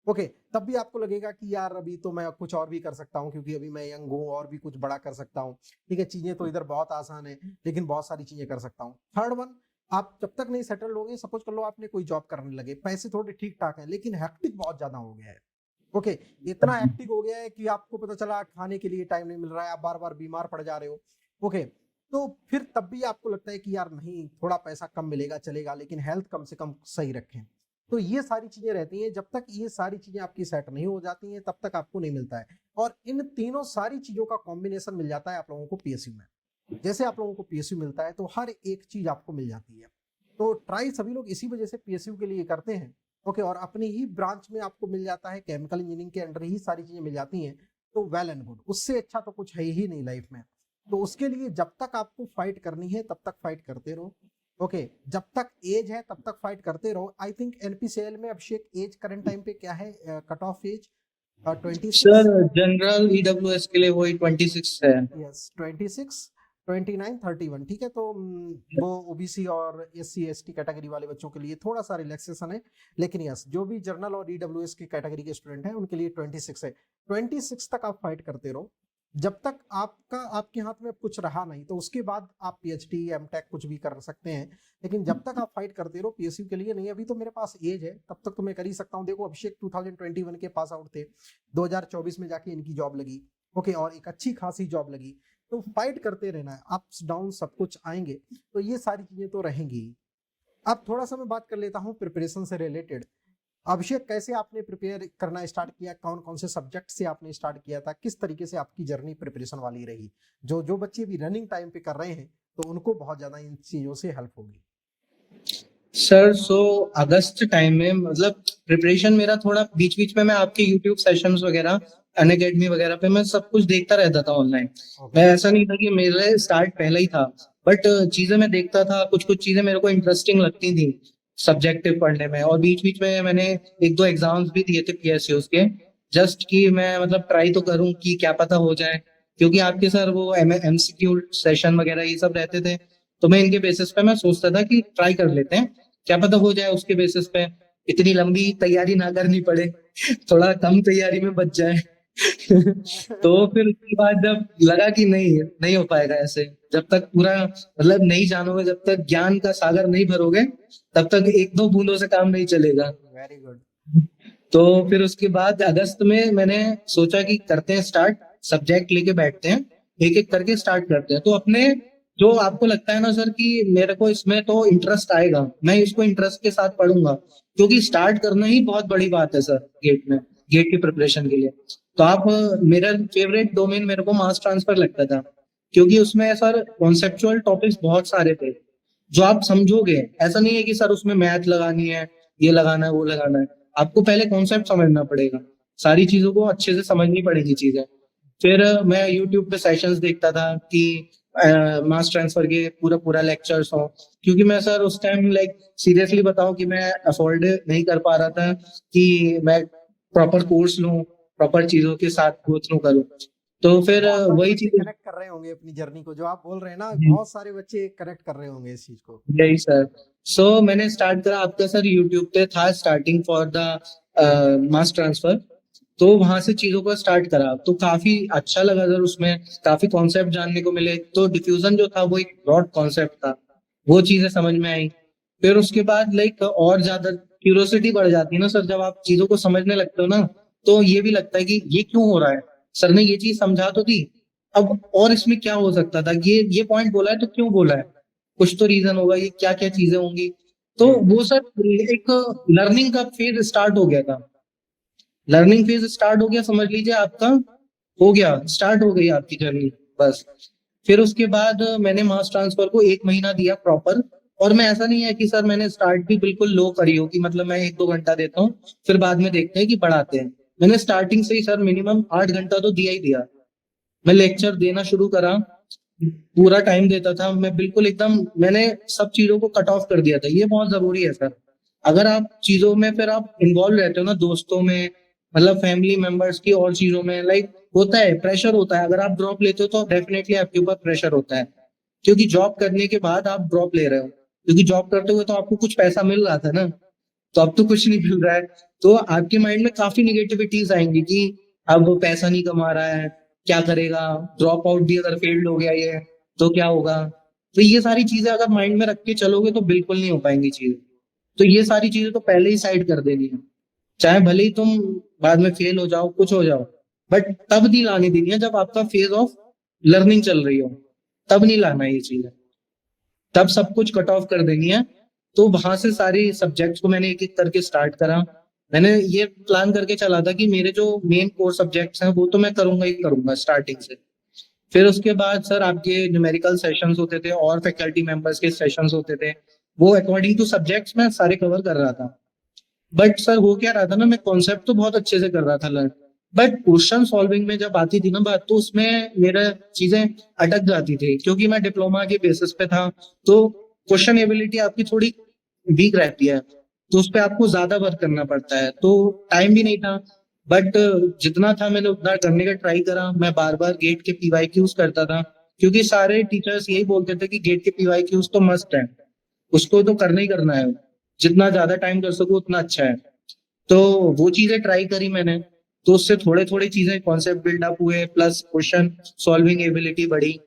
ओके, तब भी आपको लगेगा कि यार अभी तो मैं कुछ और भी कर सकता हूँ, क्योंकि अभी मैं यंग हूँ और भी कुछ बड़ा कर सकता हूँ। ठीक है, चीजें तो इधर बहुत आसान है, लेकिन बहुत सारी चीजें कर सकता हूँ। थर्ड वन, आप जब तक नहीं सेटल होंगे, सपोज कर लो आपने कोई जॉब करने लगे, पैसे थोड़े ठीक ठाक हैं, लेकिन हेक्टिक बहुत ज्यादा हो गया है। ओके, इतना हेक्टिक हो गया है कि आपको पता चला खाने के लिए टाइम नहीं मिल रहा है, आप बार बार बीमार पड़ जा रहे हो। ओके, तो फिर तब भी आपको लगता है कि यार नहीं, थोड़ा पैसा कम मिलेगा चलेगा, लेकिन हेल्थ कम से कम सही रखें। तो ये सारी चीजें रहती हैं। जब तक ये सारी चीजें आपकी सेट नहीं हो जाती हैं, तब तक आपको नहीं मिलता है। और इन तीनों सारी चीजों का कॉम्बिनेशन मिल जाता है आप लोगों को पीएसयू में। जैसे आप लोगों को पीएसयू मिलता है, तो हर एक चीज आपको मिल जाती है। तो ट्राई सभी लोग इसी वजह से पीएसयू के लिए करते हैं। ओके, और अपनी ही ब्रांच में आपको मिल जाता है, केमिकल इंजीनियरिंग के अंडर ही सारी चीजें मिल जाती हैं। तो वेल एंड गुड, उससे अच्छा तो कुछ है ही नहीं लाइफ में। तो उसके लिए जब तक आपको फाइट करनी है, तब तक फाइट करते रहो। ओके, जब तक एज है तब तक फाइट करते रहो। आई थिंक एनपीसीएल में अभिषेक एज करंट टाइम पे क्या है, cut off age 26? Sir general EWS के लिए वही 26 है। यस, 26, 29, 31। ठीक है, तो वो ओबीसी और SC ST कैटेगरी वाले बच्चों के लिए थोड़ा सा रिलैक्सेशन है। लेकिन यस, जो भी जर्नल और EWS की कैटेगरी के स्टूडेंट हैं उनके लिए 26 है। 26 तक आप फाइट करते रहो। जब तक आपके हाथ में कुछ रहा नहीं, तो उसके बाद आप PhD M.Tech कुछ भी कर सकते हैं। लेकिन जब तक आप फाइट करते रहो, पीएसयू के लिए नहीं। अभी तो मेरे पास एज है, तब तक तो मैं कर ही सकता हूँ। देखो, अभिषेक 2021 के पास आउट थे, 2024 में जाके इनकी जॉब लगी। ओके, और एक अच्छी खासी जॉब लगी। तो फाइट करते रहना है, अप्स डाउन सब कुछ आएंगे, तो ये सारी चीजें तो रहेंगी। अब थोड़ा सा मैं बात कर लेता हूँ प्रिपरेशन से रिलेटेड। अभिषेक, कैसे आपने प्रिपेयर करना स्टार्ट किया? कौन कौन से सब्जेक्ट से आपने स्टार्ट किया था? किस तरीके से आपकी जर्नी प्रिपरेशन वाली रही? जो जो बच्चे भी रनिंग टाइम पे कर रहे हैं, तो उनको बहुत ज्यादा इन चीजों से हेल्प होगी। सर अगस्त टाइम में मतलब प्रिपरेशन मेरा थोड़ा बीच बीच में, मैं आपके यूट्यूब सेशंस वगैरह, अनअकैडमी वगैरह पे मैं सब कुछ देखता रहता था ऑनलाइन। ओके। मैं ऐसा नहीं था कि मेरे स्टार्ट पहले ही था, बट चीजें मैं देखता था, कुछ कुछ चीजें मेरे को इंटरेस्टिंग लगती थी सब्जेक्टिव पढ़ने में। और बीच बीच में मैंने एक दो एग्जाम्स भी दिए थे PSUs के, जस्ट कि मैं मतलब ट्राई तो करूं कि क्या पता हो जाए। क्योंकि आपके सर वो MCQ सेशन वगैरह ये सब रहते थे, तो मैं इनके बेसिस पे मैं सोचता था कि ट्राई कर लेते हैं, क्या पता हो जाए उसके बेसिस पे, इतनी लंबी तैयारी ना करनी पड़े, थोड़ा कम तैयारी में बच जाए। तो फिर उसके बाद जब लगा कि नहीं नहीं हो पाएगा ऐसे, जब तक पूरा मतलब नहीं जानोगे, जब तक ज्ञान का सागर नहीं भरोगे, तब तक एक दो बूंदों से काम नहीं चलेगा। Very good. तो फिर उसके बाद अगस्त में मैंने सोचा कि करते हैं स्टार्ट, सब्जेक्ट लेके बैठते हैं, एक एक करके स्टार्ट करते हैं। तो अपने जो आपको लगता है ना सर कि मेरे को इसमें तो इंटरेस्ट आएगा, मैं इसको इंटरेस्ट के साथ पढ़ूंगा, क्योंकि स्टार्ट करना ही बहुत बड़ी बात है सर गेट की प्रिपरेशन के लिए। तो आप मेरा फेवरेट डोमेन मेरे को मास ट्रांसफर लगता था, क्योंकि उसमें सर कॉन्सेप्चुअल टॉपिक्स बहुत सारे थे जो आप समझोगे। ऐसा नहीं है कि सर उसमें मैथ लगानी है, ये लगाना है, वो लगाना है। आपको पहले कॉन्सेप्ट समझना पड़ेगा, सारी चीजों को अच्छे से समझनी पड़ेगी चीजें। फिर मैं यूट्यूब पे सेशंस देखता था कि मास ट्रांसफर के पूरा पूरा लेक्चर्स हो, क्योंकि मैं सर उस टाइम लाइक सीरियसली बताऊं कि मैं अफोर्ड नहीं कर पा रहा था कि मैं प्रॉपर कोर्स लूं, प्रॉपर चीजों के साथ गो थ्रू करूं। तो फिर बहुत सारे वही बच्चे चीज। कनेक्ट कर रहे होंगे अपनी जर्नी को, जो आप बोल रहे हैं ना, जी, बहुत सारे बच्चे कनेक्ट कर रहे होंगे इस चीज को। यही सर। सो मैंने स्टार्ट करा आपका सर यूट्यूब पे था starting for the mass transfer. तो वहां से चीजों को स्टार्ट करा तो काफी अच्छा लगा सर, उसमें काफी कॉन्सेप्ट जानने को मिले। तो डिफ्यूजन जो था वो एक ब्रॉड कॉन्सेप्ट था, वो चीजें समझ में आई। फिर उसके बाद लाइक और ज्यादा क्यूरियोसिटी बढ़ जाती है ना सर, जब आप चीजों को समझने लगते हो ना, तो ये भी लगता है कि ये क्यों हो रहा है, सर ने ये चीज समझा तो दी, अब और इसमें क्या हो सकता था, ये पॉइंट बोला है तो क्यों बोला है, कुछ तो रीजन होगा, ये क्या क्या चीजें होंगी। तो जी। वो सर एक लर्निंग का फेज स्टार्ट हो गया था। लर्निंग फेज स्टार्ट हो गया, समझ लीजिए आपका हो गया, स्टार्ट हो गई आपकी जर्नी बस। फिर उसके बाद मैंने मास ट्रांसफर को 1 महीना दिया प्रॉपर। और मैं ऐसा नहीं है कि सर मैंने स्टार्ट भी बिल्कुल लो करी हो कि मतलब मैं 1-2 घंटा देता हूँ फिर बाद में देखते हैं कि बढ़ाते हैं। मैंने स्टार्टिंग से ही सर मिनिमम 8 घंटा तो दिया ही दिया। मैं लेक्चर देना शुरू करा, पूरा टाइम देता था मैं बिल्कुल एकदम। मैंने सब चीजों को कट ऑफ कर दिया था, ये बहुत जरूरी है सर। अगर आप चीजों में फिर आप इन्वॉल्व रहते हो ना, दोस्तों में, मतलब फैमिली मेंबर्स की और चीजों में, लाइक होता है प्रेशर होता है। अगर आप ड्रॉप लेते हो तो डेफिनेटली आपके ऊपर प्रेशर होता है, क्योंकि जॉब करने के बाद आप ड्रॉप ले रहे हो। क्योंकि जॉब करते हुए तो आपको कुछ पैसा मिल रहा था ना, तो अब तो कुछ नहीं मिल रहा है। तो आपके माइंड में काफी निगेटिविटीज आएंगी कि अब वो पैसा नहीं कमा रहा है, क्या करेगा, ड्रॉप आउट भी अगर फेल्ड हो गया ये तो क्या होगा। तो ये सारी चीजें अगर माइंड में रख के चलोगे तो बिल्कुल नहीं हो पाएंगी चीजें। तो ये सारी चीजें तो पहले ही साइड कर देनी है, चाहे भले ही तुम बाद में फेल हो जाओ, कुछ हो जाओ, बट तब नहीं लानी देनी है जब आपका फेज ऑफ लर्निंग चल रही हो, तब नहीं लाना है ये चीजें, तब सब कुछ कट ऑफ कर देनी है। तो वहां से सारी सब्जेक्ट्स को मैंने एक एक करके स्टार्ट करा। मैंने ये प्लान करके चला था कि मेरे जो मेन कोर सब्जेक्ट्स हैं वो तो मैं करूंगा ही करूंगा स्टार्टिंग से। फिर उसके बाद सर आपके न्यूमेरिकल सेशंस होते थे और फैकल्टी मेंबर्स के सेशंस होते थे, वो अकॉर्डिंग टू सब्जेक्ट्स मैं सारे कवर कर रहा था। बट सर हो क्या रहा था ना, मैं कॉन्सेप्ट तो बहुत अच्छे से कर रहा था लर्न, बट क्वेश्चन सॉल्विंग में जब आती थी ना बात, तो उसमें मेरा चीजें अटक जाती थी, क्योंकि मैं डिप्लोमा के बेसिस पे था। तो क्वेश्चन एबिलिटी आपकी थोड़ी वीक रहती है, तो उस पर आपको ज्यादा वर्क करना पड़ता है, तो टाइम भी नहीं था। बट जितना था मैंने उतना करने का ट्राई करा। मैं बार बार गेट के पीवाईक्यूज करता था, क्योंकि सारे टीचर्स यही बोलते थे कि गेट के पीवाईक्यूज तो मस्ट है, उसको तो करना ही करना है, जितना ज्यादा टाइम कर सको उतना अच्छा है। तो वो चीजें ट्राई करी मैंने, तो उससे थोड़े थोड़े चीजें कॉन्सेप्ट बिल्डअप हुए, प्लस क्वेश्चन सॉल्विंग एबिलिटी बढ़ी।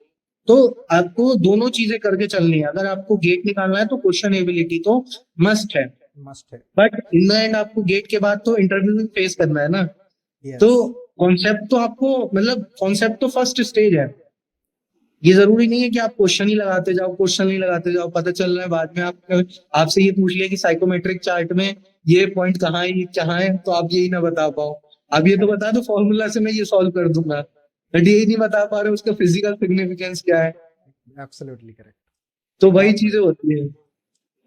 तो आपको दोनों चीजें करके चलनी है, अगर आपको गेट निकालना है तो क्वेश्चन एबिलिटी तो मस्ट है। मस्ट है। बट इन द एंड आपको गेट के बाद तो इंटरव्यू भी फेस करना है ना। तो यस। कॉन्सेप्ट तो आपको, मतलब कॉन्सेप्ट तो फर्स्ट स्टेज है। ये जरूरी नहीं है कि आप क्वेश्चन ही लगाते जाओ, क्वेश्चन ही लगाते जाओ, पता चल रहा है बाद में आप आपसे ये पूछ लिया कि साइकोमेट्रिक चार्ट में ये पॉइंट कहाँ है, ये कहाँ है, तो आप यही ना बता पाओ। आप ये तो बता दो फॉर्मूला से मैं ये सॉल्व कर दूंगा, बट यही नहीं बता पा रहे उसका फिजिकल सिग्निफिकेंस क्या है। Absolutely correct. तो वही बहुत चीजें बढ़िया। होती है।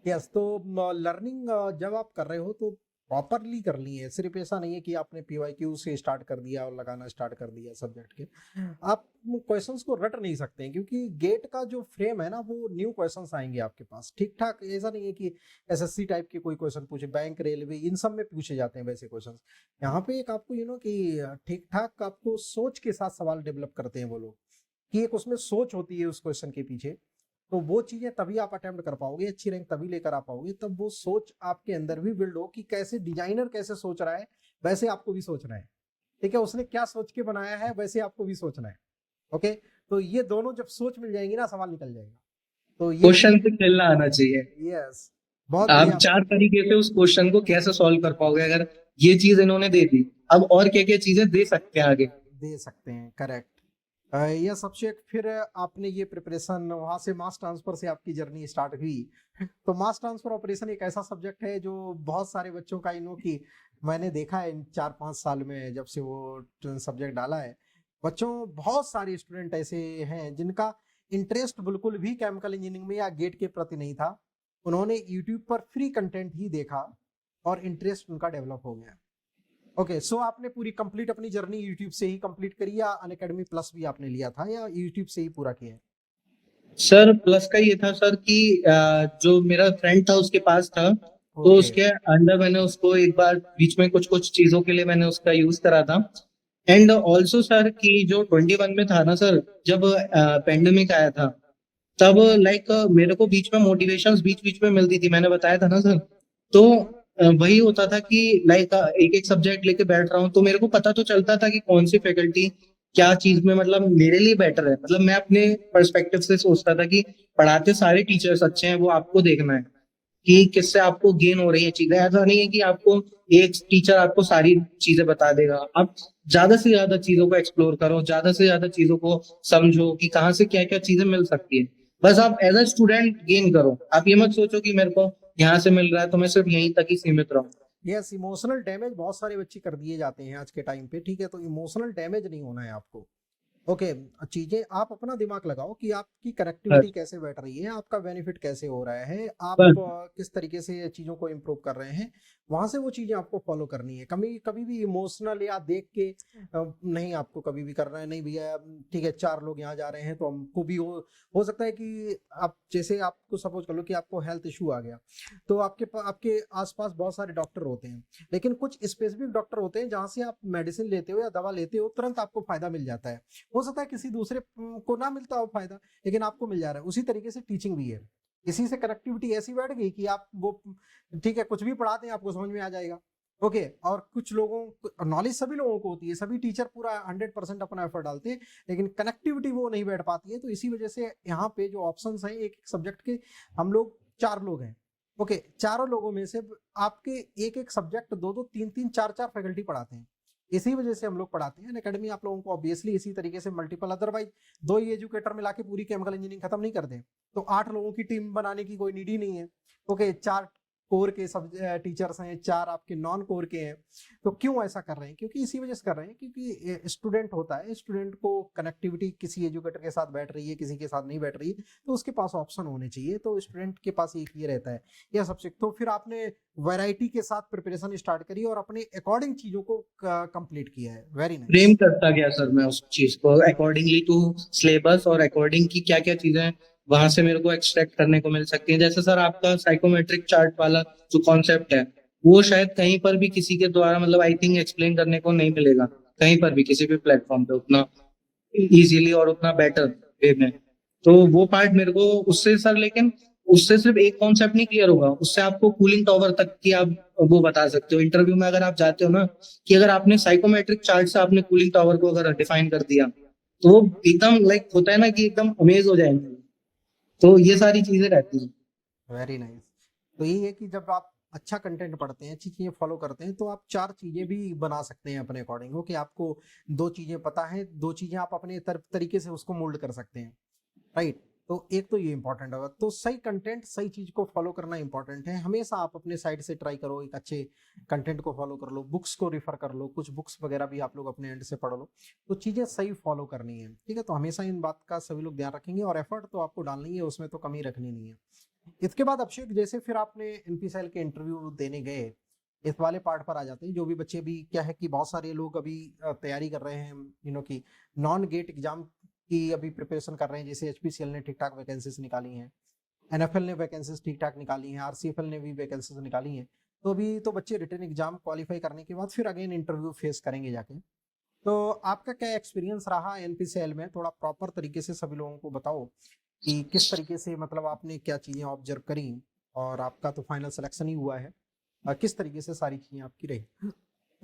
यस, तो लर्निंग जब आप कर रहे हो तो प्रॉपरली करनी है। सिर्फ ऐसा नहीं है कि आपने पीवाईक्यू से स्टार्ट कर दिया और लगाना स्टार्ट कर दिया सब्जेक्ट के। आप क्वेश्चंस को रट नहीं सकते हैं, क्योंकि गेट का जो फ्रेम है ना, वो न्यू क्वेश्चंस आएंगे आपके पास ठीक ठाक। ऐसा नहीं है कि एसएससी टाइप के कोई क्वेश्चन पूछे, बैंक रेलवे इन सब में पूछे जाते हैं वैसे क्वेश्चंस। यहाँ पे एक आपको कि ठीक ठाक आपको सोच के साथ सवाल डेवलप करते हैं वो लोग, कि एक उसमें सोच होती है उस क्वेश्चन के पीछे। तो वो चीजें तभी आप अटेम्प्ट कर पाओगे, अच्छी रैंक तभी लेकर आ पाओगे, तब वो सोच आपके अंदर भी बिल्ड हो कि कैसे डिजाइनर कैसे सोच रहा है, वैसे आपको भी सोचना है। ठीक है, उसने क्या सोच के बनाया है वैसे आपको भी सोचना है। ओके। तो ये दोनों जब सोच मिल जाएंगी ना, सवाल निकल जाएगा। तो ये क्वेश्चन चीजें। से खेलना आना चाहिए। यस। बहुत आप बढ़िया। 4 तरीके से उस क्वेश्चन को कैसे सॉल्व कर पाओगे, अगर ये चीज इन्होंने दे दी, अब और क्या क्या चीजें दे सकते हैं आगे। दे सकते हैं, करेक्ट। यह सब्जेक्ट फिर आपने ये प्रिपरेशन वहां से मास ट्रांसफर से आपकी जर्नी स्टार्ट हुई। तो मास ट्रांसफर ऑपरेशन एक ऐसा सब्जेक्ट है जो बहुत सारे बच्चों का कि मैंने देखा है इन 4-5 साल में जब से वो सब्जेक्ट डाला है। बच्चों बहुत सारे स्टूडेंट ऐसे हैं जिनका इंटरेस्ट बिल्कुल भी केमिकल इंजीनियरिंग में या गेट के प्रति नहीं था, उन्होंने यूट्यूब पर फ्री कंटेंट ही देखा और इंटरेस्ट उनका डेवलप हो गया। ओके, सो आपने पूरी कंप्लीट अपनी जर्नी यूट्यूब से ही कंप्लीट करी या अनअकैडमी प्लस भी आपने लिया था या यूट्यूब से ही पूरा किया है? सर प्लस का ये था सर कि जो मेरा फ्रेंड था उसके पास था, तो ओके। उसके अंडर मैंने उसको एक बार बीच में कुछ कुछ चीजों के लिए मैंने उसका यूज करा था। एंड ऑल्सो सर कि जो 21 में था ना सर, जब पेंडेमिक आया था, तब लाइक मेरे को बीच में मोटिवेशंस बीच बीच में मिलती थी, मैंने बताया था ना सर। तो वही होता था कि लाइक एक एक सब्जेक्ट लेके बैठ रहा हूँ, तो मेरे को पता तो चलता था कि कौन सी फैकल्टी क्या चीज में मतलब मेरे लिए बेटर है। मतलब मैं अपने पर्सपेक्टिव से सोचता था कि पढ़ाते सारे टीचर्स अच्छे हैं, वो आपको देखना है कि किससे आपको गेन हो रही है चीजें। ऐसा नहीं है कि आपको एक टीचर आपको सारी चीजें बता देगा। आप ज्यादा से ज्यादा चीजों को एक्सप्लोर करो, ज्यादा से ज्यादा चीजों को समझो कि कहाँ से क्या क्या चीजें मिल सकती है। बस आप एज अ स्टूडेंट गेन करो, आप ये मत सोचो कि मेरे को यहाँ से मिल रहा है तो मैं सिर्फ यहीं तक ही सीमित रहूं। यस, इमोशनल डैमेज बहुत सारे बच्चे कर दिए जाते हैं आज के टाइम पे, ठीक है? तो इमोशनल डैमेज नहीं होना है आपको। ओके, चीजें आप अपना दिमाग लगाओ कि आपकी कनेक्टिविटी बस कैसे बैठ रही है, आपका बेनिफिट कैसे हो रहा है, आप बस किस तरीके से चीजों को इम्प्रूव कर रहे हैं। वहां से वो चीजें आपको फॉलो करनी है। कभी कभी भी इमोशनल या देख के नहीं आपको कभी भी करना है। नहीं भैया, ठीक है, 4 लोग यहाँ जा रहे हैं तो हमको भी हो सकता है कि आप जैसे आपको सपोज कर लो कि आपको हेल्थ इशू आ गया, तो आपके आसपास बहुत सारे डॉक्टर होते हैं, लेकिन कुछ स्पेसिफिक डॉक्टर होते हैं जहां से आप मेडिसिन लेते हो या दवा लेते हो तुरंत आपको फायदा मिल जाता है। हो सकता है किसी दूसरे को ना मिलता हो फायदा, लेकिन आपको मिल जा रहा है। उसी तरीके से टीचिंग भी है। इसी से कनेक्टिविटी ऐसी बैठ गई कि आप वो, ठीक है, कुछ भी पढ़ाते हैं आपको समझ में आ जाएगा। ओके, और कुछ लोगों नॉलेज सभी लोगों को होती है, सभी टीचर पूरा 100% अपना एफर्ट डालते हैं, लेकिन कनेक्टिविटी वो नहीं बैठ पाती है। तो इसी वजह से यहाँ पे जो ऑप्शंस हैं, एक सब्जेक्ट के हम लोग 4 लोग हैं। ओके, चारों लोगों में से आपके एक एक सब्जेक्ट 2-2 3-3 4-4 फैकल्टी पढ़ाते हैं। इसी वजह से हम लोग पढ़ाते हैं। अकेडमी आप लोगों को ऑब्वियसली इसी तरीके से मल्टीपल, अदरवाइज 2 ही एजुकेटर मिला के पूरी केमिकल इंजीनियरिंग खत्म नहीं करते, तो 8 लोगों की टीम बनाने की कोई नीड ही नहीं है। ओके, 4 कोर के सब टीचर्स हैं, 4 आपके नॉन कोर के हैं। तो क्यों ऐसा कर रहे हैं? क्योंकि इसी वजह से कर रहे हैं क्योंकि स्टूडेंट होता है, स्टूडेंट को कनेक्टिविटी किसी एजुकेटर के साथ बैठ रही है, किसी के साथ नहीं बैठ रही है, तो उसके पास ऑप्शन होने चाहिए। तो स्टूडेंट के पास एक ये रहता है, यह सब्जेक्ट। तो फिर आपने वैरायटी के साथ प्रिपरेशन स्टार्ट करी और अपने अकॉर्डिंग चीजों को कंप्लीट किया है। Very frame nice. करता गया सर मैं उस चीज को अकॉर्डिंगली टू सिलेबस, और अकॉर्डिंग की क्या क्या चीजें वहां से मेरे को एक्सट्रैक्ट करने को मिल सकती हैं। जैसे सर आपका साइकोमेट्रिक चार्ट वाला जो कॉन्सेप्ट है, वो शायद कहीं पर भी किसी के द्वारा मतलब आई थिंक एक्सप्लेन करने को नहीं मिलेगा कहीं पर भी किसी भी प्लेटफॉर्म पे उतना इजीली और उतना बेटर वे में। तो वो पार्ट मेरे को उससे सर, लेकिन उससे सिर्फ एक कॉन्सेप्ट नहीं क्लियर होगा, उससे आपको कूलिंग टावर तक की आप वो बता सकते हो। इंटरव्यू में अगर आप जाते हो ना, कि अगर आपने साइकोमेट्रिक चार्ट से आपने कूलिंग टावर को अगर डिफाइन कर दिया, तो वो एकदम लाइक होता है ना कि एकदम अमेज हो जाएंगे। तो ये सारी चीजें रहती हैं। Very nice. तो यही है कि जब आप अच्छा कंटेंट पढ़ते हैं, अच्छी चीजें फॉलो करते हैं, तो आप 4 चीजें भी बना सकते हैं अपने अकॉर्डिंग। हो कि आपको 2 चीजें पता है, 2 चीजें आप अपने तरीके से उसको मोल्ड कर सकते हैं, राइट? तो एक तो ये इंपॉर्टेंट होगा। तो सही कंटेंट, सही चीज को फॉलो करना इंपॉर्टेंट है। हमेशा आप अपने साइड से ट्राई करो, एक अच्छे कंटेंट को फॉलो कर लो, बुक्स को रिफर कर लो, कुछ बुक्स वगैरह भी आप लोग अपने एंड से पढ़ लो। तो चीजें सही फॉलो करनी है, ठीक है? तो हमेशा इन बात का सभी लोग ध्यान रखेंगे और एफर्ट तो आपको डालनी है, उसमें तो कमी रखनी नहीं है। इसके बाद अभिषेक, जैसे फिर आपने एनपीसीएल के इंटरव्यू देने गए, इस वाले पार्ट पर आ जाते हैं। जो भी बच्चे भी, क्या है कि बहुत सारे लोग अभी तैयारी कर रहे हैं, की नॉन गेट एग्जाम की अभी प्रिपरेशन कर रहे हैं। जैसे एचपीसीएल ने ठीक ठाक वैकेंसीज निकाली हैं, एनएफएल ने वैकेंसीज ठीक ठाक निकाली हैं, आरसीएफएल ने भी वैकेंसीज निकाली हैं। तो अभी तो बच्चे रिटर्न एग्जाम क्वालिफाई करने के बाद फिर अगेन इंटरव्यू फेस करेंगे जाके। तो आपका क्या एक्सपीरियंस रहा एनपीसीएल में? थोड़ा प्रॉपर तरीके से सभी लोगों को बताओ कि किस तरीके से, मतलब आपने क्या चीजें ऑब्जर्व करी, और आपका तो फाइनल सिलेक्शन ही हुआ है, किस तरीके से सारी चीजें आपकी रही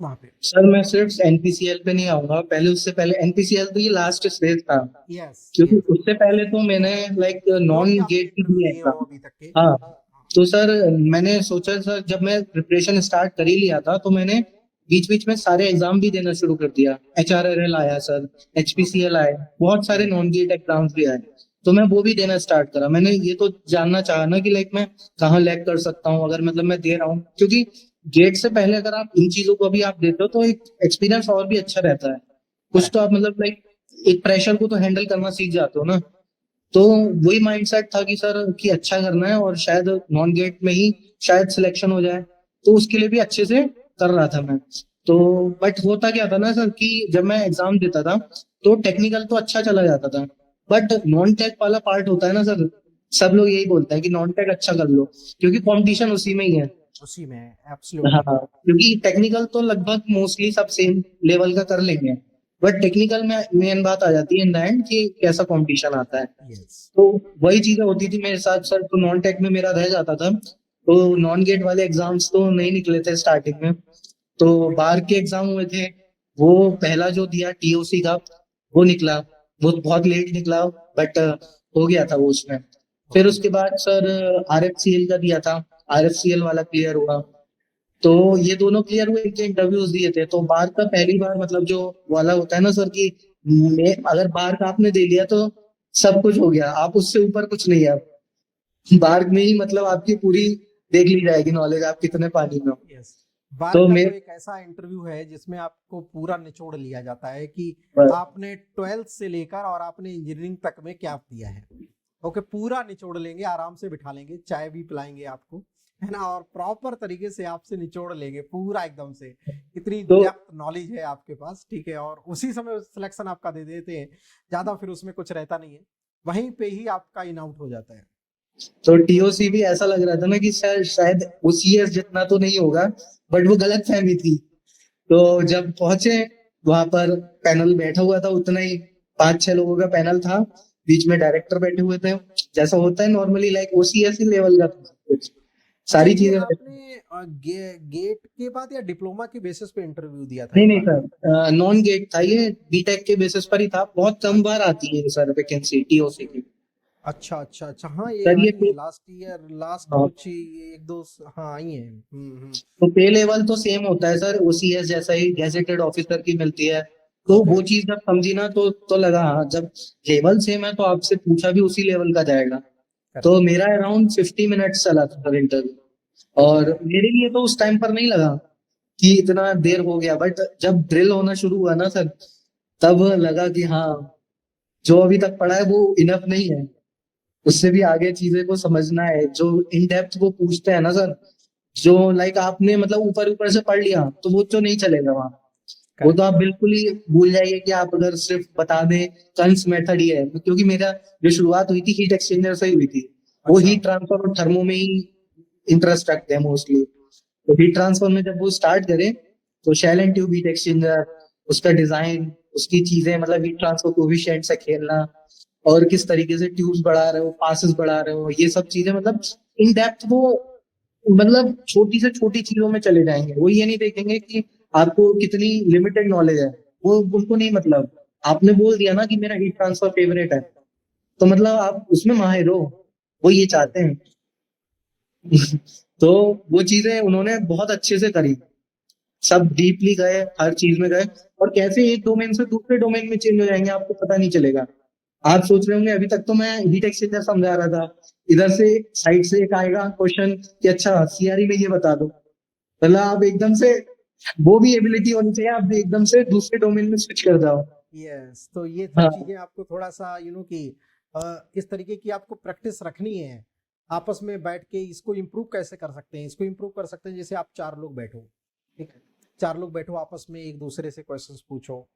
वहां पे? सर मैं सिर्फ एनपीसीएल पे नहीं आऊंगा, पहले उससे पहले एनपीसीएल तो ये लास्ट स्टेज था, यस क्योंकि यस। उससे पहले तो मैंने लाइक जो नॉन भी आपने गेट की इंटरव्यू दी है दिए हो एग्जाम। अभी तक के। हाँ, हाँ। तो सर मैंने सोचा सर, जब मैं प्रिपरेशन स्टार्ट कर ही लिया था तो मैंने बीच बीच में सारे एग्जाम भी देना शुरू कर दिया। एचआरएल आया सर, ओके। एचपीसीएल आए, बहुत सारे नॉन गेट एग्जाम्स भी आए। तो मैं वो भी देना स्टार्ट करा। मैंने ये तो जानना चाहा ना कि लाइक मैं कहाँ लैग कर सकता हूँ अगर मतलब मैं दे रहा हूँ, क्योंकि गेट से पहले अगर आप इन चीजों को अभी आप देते हो तो एक एक्सपीरियंस और भी अच्छा रहता है। कुछ तो करेक्ट। आप मतलब लाइक एक प्रेशर को तो हैंडल करना सीख जाते हो ना। तो वही माइंडसेट था कि सर कि अच्छा करना है और शायद नॉन गेट में ही शायद सिलेक्शन हो जाए। तो उसके लिए भी अच्छे से कर रहा था मैं। तो बट होता क्या था ना सर कि जब मैं एग्जाम देता था तो टेक्निकल तो अच्छा चला जाता था, बट नॉन टेक वाला पार्ट होता है ना सर, सब लोग यही बोलते हैं कि नॉन टेक अच्छा कर लो क्योंकि कंपटीशन उसी में ही है। उसी में हाँ, एब्सोल्युटली। क्योंकि टेक्निकल तो लगभग मोस्टली सब सेम लेवल का कर लेंगे, बट टेक्निकल में मेन बात आ जाती है इन द एंड कि कैसा कंपटीशन आता है। यस। तो वही चीजें होती थी मेरे साथ सर, तो नॉन टेक में मेरा रह जाता था। तो नॉन गेट वाले एग्जाम्स तो नहीं निकले थे स्टार्टिंग में। तो बाहर के एग्जाम हुए थे, वो पहला जो दिया टीओसी का वो निकला। वो बहुत लेट निकला, बट हो गया था वो उसमें। फिर ओके। उसके बाद सर आरएफसीएल का दिया था, आरएफसीएल वाला क्लियर हुआ। तो ये दोनों क्लियर हुए, इनके इंटरव्यूज दिए थे। तो बार का पहली बार मतलब जो वाला होता है ना सर कि मैं अगर बार का आपने दे लिया तो सब कुछ हो गया, आप उससे ऊपर कुछ नहीं है। बार में ही मतलब आपकी पूरी देख ली जाएगी नॉलेज, आप कितने पानी में हो। यस। बार तो का तो मेरे एक ऐसा इंटरव्यू है जिसमें आपको पूरा निचोड़ लिया जाता है कि आपने 12th से लेकर और आपने इंजीनियरिंग तक में क्या दिया है। ओके, पूरा निचोड़ लेंगे, आराम से बिठा लेंगे, चाय भी पिलाएंगे आपको, है ना, और प्रॉपर तरीके से आपसे निचोड़ लेंगे पूरा एकदम से। इतनी तो डेप्थ नॉलेज है आपके पास, ठीक है, और उसी समय सिलेक्शन आपका दे देते हैं। ज्यादा फिर उसमें कुछ रहता नहीं है, वहीं पे ही आपका इन आउट हो जाता है। तो टीओसी भी ऐसा लग रहा था ना कि शायद ओसीएस जितना तो नहीं होगा, बट वो गलत फहमी थी। तो जब पहुंचे वहां पर पैनल बैठा हुआ था उतना ही, 5-6 लोगों का पैनल था, बीच में डायरेक्टर बैठे हुए थे, जैसा होता है नॉर्मली लाइक ओसीएस ही लेवल का था कुछ अच्छा, सारी ये चीजें। आपने गेट के बाद या डिप्लोमा के बेसिस पे इंटरव्यू दिया था नहीं ये नहीं बार। सर, नॉन गेट था ये, बीटेक के बेसिस पर ही था। बहुत कम बार आती है सर वैकेंसी टीओसी की। अच्छा अच्छा अच्छा, हाँ ये सर ये आई है लास्ट ईयर, लास्ट हाँ, कुछ ही एक दो हाँ आई है। तो पे लेवल तो सेम होता है सर, ओसीएस जैसा ही गेजेटेड ऑफिसर की मिलती है। तो ओके। वो चीज जब समझी ना तो लगा हाँ, जब लेवल सेम है तो आपसे पूछा भी उसी लेवल का जाएगा। तो करेक्ट। मेरा अराउंड 50 मिनट्स चला था सर इंटरव्यू। ओके। और मेरे लिए तो उस टाइम पर नहीं लगा कि इतना देर हो गया, बट जब ड्रिल होना शुरू हुआ ना सर, तब लगा कि हाँ, जो अभी तक पढ़ा है वो इनफ नहीं है, उससे भी आगे चीजें को समझना है। जो इन डेप्थ वो पूछते हैं ना सर, जो लाइक आपने मतलब ऊपर ऊपर से पढ़ लिया तो वो तो नहीं चलेगा वहां। वो तो करेक्ट। आप बिल्कुल ही भूल जाइए कि आप अगर सिर्फ बता दें कंस मेथड ही है, क्योंकि मेरा जो शुरुआत हुई थी हीट एक्सचेंजर से ही हुई थी। वो अच्छा। हीट ट्रांसफर और थर्मो में ही इंटरेस्ट रखते हैं मोस्टली। तो हीट ट्रांसफर में जब वो स्टार्ट करें तो shell and tube heat exchanger, उसका डिजाइन, उसकी चीजें मतलब हीट ट्रांसफर कोफिशिएंट से खेलना, और किस तरीके से ट्यूब्स बढ़ा रहे हो, पासेस बढ़ा रहे हो, ये सब चीजें मतलब इन डेप्थ वो मतलब छोटी से छोटी चीजों में चले जाएंगे। वो ये नहीं देखेंगे कि आपको कितनी लिमिटेड नॉलेज है, वो उनको नहीं मतलब। आपने बोल दिया ना कि मेरा हीट ट्रांसफर फेवरेट है, तो मतलब आप उसमें माहिर हो, वो ये करेक्ट। चाहते हैं। तो वो चीजें उन्होंने बहुत अच्छे से करी, सब डीपली गए, हर चीज में गए, और कैसे एक डोमेन से दूसरे डोमेन में चेंज हो जाएंगे आपको पता नहीं चलेगा। आप सोच रहे होंगे अभी तक तो मैं हीट एक्सचेंजर समझा रहा था, इधर से साइड से एक आएगा क्वेश्चन कि अच्छा सीआरई में ये बता दो, मतलब आप एकदम से वो भी एबिलिटी होनी चाहिए, आप एकदम से दूसरे डोमेन में स्विच कर जाओ। यस, तो ये सब हाँ चीजें आपको थोड़ा सा कि इस तरीके की आपको प्रैक्टिस रखनी है। आपस में बैठ के इसको इम्प्रूव कैसे कर सकते हैं, इसको इम्प्रूव कर सकते हैं जैसे आप चार लोग बैठो, ठीक है, चार लोग बैठो, आपस में एक दूसरे से क्वेश्चंस पूछो।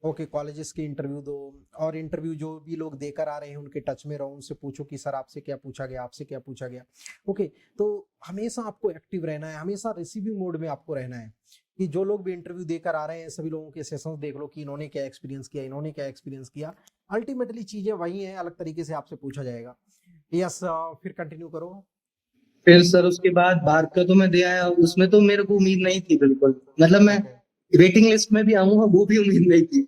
ओके, कॉलेजेस की इंटरव्यू दो, और इंटरव्यू जो भी लोग देकर आ रहे हैं उनके टच में रहो, उनसे पूछो कि सर आपसे क्या पूछा गया, आपसे क्या पूछा गया। ओके, तो हमेशा आपको एक्टिव रहना है, हमेशा रिसीविंग मोड में आपको रहना है कि जो लोग भी इंटरव्यू देकर आ रहे हैं सभी लोगों के सेशंस देख लो कि इन्होंने क्या एक्सपीरियंस किया, इन्होंने क्या एक्सपीरियंस किया। अल्टीमेटली चीजें वही हैं, अलग तरीके से आपसे पूछा जाएगा। यस, फिर कंटिन्यू करो। फिर सर उसके बाद बार का तो मैं दे आया, उसमें तो मेरे को उम्मीद नहीं थी बिल्कुल, मतलब मैं ओके। वेटिंग लिस्ट में भी आऊंगा वो भी उम्मीद नहीं थी,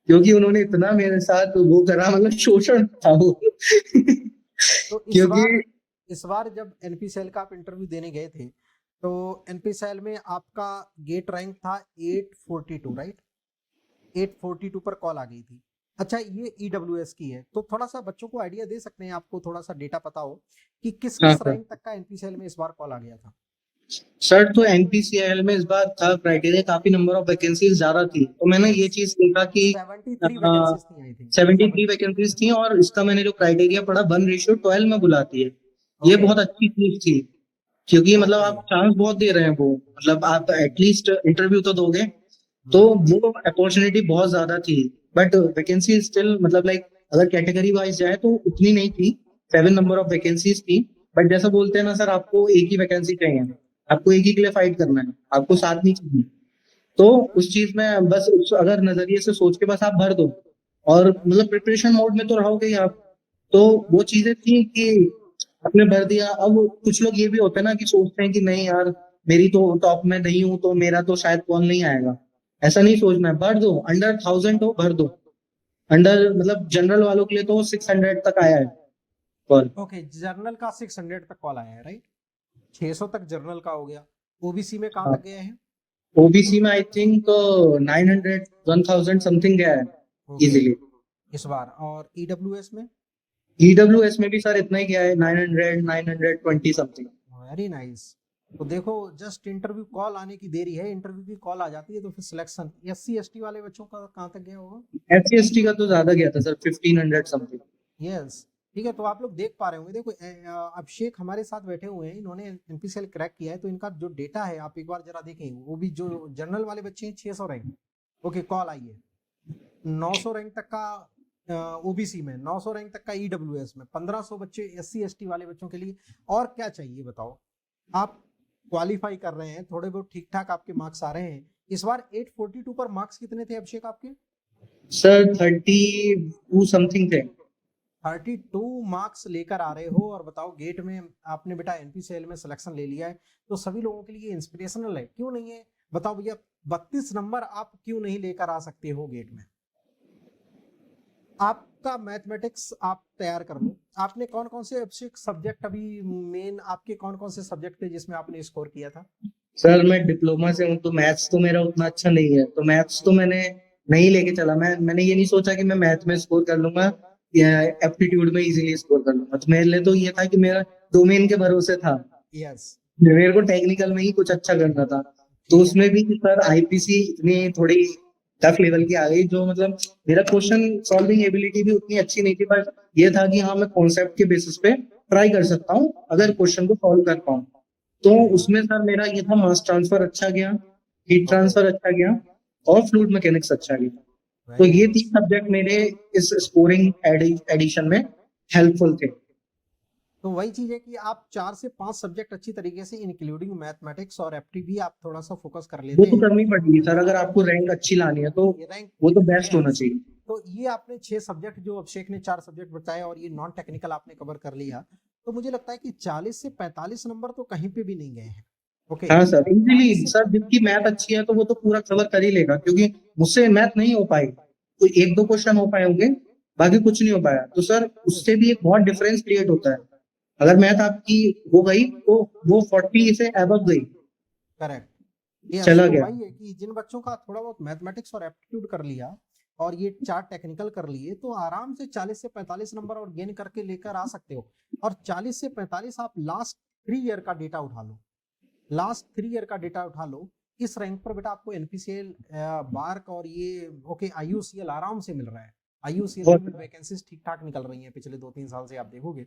क्योंकि उन्होंने इतना मेरे साथ वो करा, मतलब शोषण था वो। तो क्योंकि इस बार जब एनपीसीएल का आप इंटरव्यू देने गए थे, तो एनपीसीएल में आपका गेट रैंक था 842, राइट? 842 पर कॉल आ गई थी। अच्छा, ये ईडब्ल्यूएस की है, तो थोड़ा सा बच्चों को आइडिया दे सकते हैं, आपको थोड़ा सा डेटा पता हो कि किस हाँ किस सर, रैंक तक का एनपीसीएल में इस बार कॉल आ गया था। सर तो एनपीसीआईएल में इस बार था क्राइटेरिया, काफी नंबर ऑफ वैकेंसीज ज्यादा थी, तो मैंने ये यस, चीज देखा कि 73 वैकेंसीज थी आई थिंक, 73 73। वैकेंसीज थी, और इसका मैंने जो क्राइटेरिया पढ़ा 1:12 में बुलाती है। ये ओके बहुत अच्छी चीज थी, क्योंकि मतलब ओके। आप चांस बहुत दे रहे हैं, वो मतलब आप एटलीस्ट इंटरव्यू तो दोगे, तो हम्म। वो अपॉर्चुनिटी बहुत ज्यादा थी। बट वैकेंसी स्टिल मतलब लाइक अगर कैटेगरी वाइज जाए तो उतनी नहीं थी, 7 नंबर ऑफ वैकेंसीज थी। बट जैसा बोलते हैं ना सर, आपको एक ही वैकेंसी चाहिए, आपको एक ही के लिए फाइट करना है, आपको साथ नहीं चाहिए। तो उस चीज में बस अगर नजरिए से सोच के बस आप भर दो, और मतलब प्रिपरेशन मोड में तो रहोगे ही आप। तो वो चीजें थी कि आपने भर दिया। अब कुछ लोग ये भी होते हैं ना कि सोचते हैं कि नहीं यार, मेरी तो टॉप में नहीं हूं तो मेरा तो शायद कॉल नहीं आएगा। ऐसा नहीं सोचना है, भर दो, अंडर 1000 हो भर दो। अंडर मतलब जनरल वालों के लिए तो 600 तक आया है कॉल। ओके, जर्नल का 600 तक कॉल आया है, राइट? 600 तक जर्नल का हो गया। ओबीसी में कहाँ तक गए हैं? ओबीसी में आई थिंक 900 1000 समथिंग गया है ओके, इजीली। इस बार। और ईडब्ल्यूएस में? ईडब्ल्यूएस में भी सर इतना ही गया है, 900 920 समथिंग। Very nice. तो देखो, जस्ट इंटरव्यू कॉल आने की देरी है, इंटरव्यू की कॉल आ जाती है तो फिर सिलेक्शन। एससी एसटी वाले बच्चों का कहाँ तक गया होगा? एससी एसटी का तो ज्यादा गया था सर, 1500 समथिंग। यस। ठीक है, तो आप लोग देख पा रहे होंगे। देखो अभिषेक हमारे साथ बैठे हुए हैं, इन्होंने एनपीसीएल क्रैक किया है, तो इनका जो डेटा है आप एक बार जरा देखें। वो भी जो जनरल वाले बच्चे हैं 600 रैंक, ओके, कॉल आई है। 900 रैंक तक का ओबीसी में, 900 रैंक तक का ईडब्ल्यूएस में, 1500 बच्चे एससी एसटी वाले बच्चों के लिए। और क्या चाहिए बताओ? आप क्वालिफाई कर रहे हैं, थोड़े बहुत ठीक ठाक आपके मार्क्स आ रहे हैं। इस बार 842 पर मार्क्स कितने थे अभिषेक आपके? सर 32 समथिंग थे। 32 मार्क्स लेकर आ रहे हो, और बताओ गेट में आपने बेटा एनपीसीएल में सिलेक्शन ले लिया है। तो सभी लोगों के लिए इंस्पिरेशनल है, क्यों नहीं है? बताओ भैया, 32 नंबर आप क्यों नहीं लेकर आ सकते हो गेट में? आपका मैथमेटिक्स आप तैयार कर लो। आपने कौन कौन से सब्जेक्ट अभी मेन, आपके कौन कौन से सब्जेक्ट थे जिसमें आपने स्कोर किया था? सर मैं डिप्लोमा से हूँ, तो मैथ्स तो मेरा उतना अच्छा नहीं है, तो मैथ्स तो मैंने नहीं लेके चला। मैंने ये नहीं सोचा कि मैं मैथ में स्कोर कर लूंगा या एप्टीट्यूड में इजीली स्कोर कर लूंगा। तो मेरे लिए तो ये था कि मेरा डोमेन के भरोसे था, यस। मेरे को टेक्निकल में ही कुछ अच्छा करना था। तो ठीक है। उसमें भी सर आईपीसी इतनी थोड़ी टफ लेवल की आ गई, जो मतलब मेरा क्वेश्चन सॉल्विंग एबिलिटी भी उतनी अच्छी नहीं थी, बट ये था कि हाँ मैं कॉन्सेप्ट के बेसिस पे ट्राई कर सकता हूँ अगर क्वेश्चन को सॉल्व कर पाऊँ। तो उसमें सर मेरा ये था, मास ट्रांसफर अच्छा गया, हीट ओके, ट्रांसफर अच्छा गया, और फ्लूइड मैकेनिक्स अच्छा गया। तो वेरी ये नाइस। 3 सब्जेक्ट मेरे इस स्कोरिंग एडिशन में हेल्पफुल थे। तो वही चीज है कि आप 4 से 5 सब्जेक्ट अच्छी तरीके से इंक्लूडिंग मैथमेटिक्स और एप्टी भी आप थोड़ा सा फोकस कर वो लेते तो हैं। करनी पड़ेगी सर, अगर आपको रैंक अच्छी लानी है तो ये रैंक, वो तो बेस्ट होना यस। चाहिए। तो ये आपने 6 सब्जेक्ट, जो अभिषेक ने 4 सब्जेक्ट बताया, और ये नॉन टेक्निकल आपने कवर कर लिया। तो मुझे लगता है कि 40 से 45 नंबर तो कहीं पे भी नहीं गए हैं। ओके, हाँ सर, इजीली 40 से सर, जिसकी मैथ अच्छी है तो वो तो पूरा कवर कर ही लेगा, क्योंकि मुझसे मैथ नहीं हो पाई, तो 1-2 क्वेश्चन हो पाए होंगे, बाकी कुछ नहीं हो पाया। तो सर उससे भी एक बहुत डिफरेंस क्रिएट होता है। अगर मैथ आपकी हो गई तो वो 40 से अबव गई, करेक्ट। यस, चला तो गया। वही है कि जिन बच्चों का थोड़ा बहुत मैथमेटिक्स और एप्टीट्यूड कर लिया, और ये 4 टेक्निकल कर लिए, तो आराम से 40 से 45 नंबर और गेन करके लेकर आ सकते हो। और 40 से 45 आप लास्ट 3 ईयर का डेटा उठा लो, लास्ट 3 ईयर का डेटा उठा लो। इस रैंक पर बेटा आपको एनपीसीएल, बार्क और ये ओके आईयूसीएल आराम से मिल रहा है। आईयूसीएल में बहुत भी वैकेंसीज ठीक ठाक निकल रही हैं पिछले 2-3 साल से, आप देखोगे।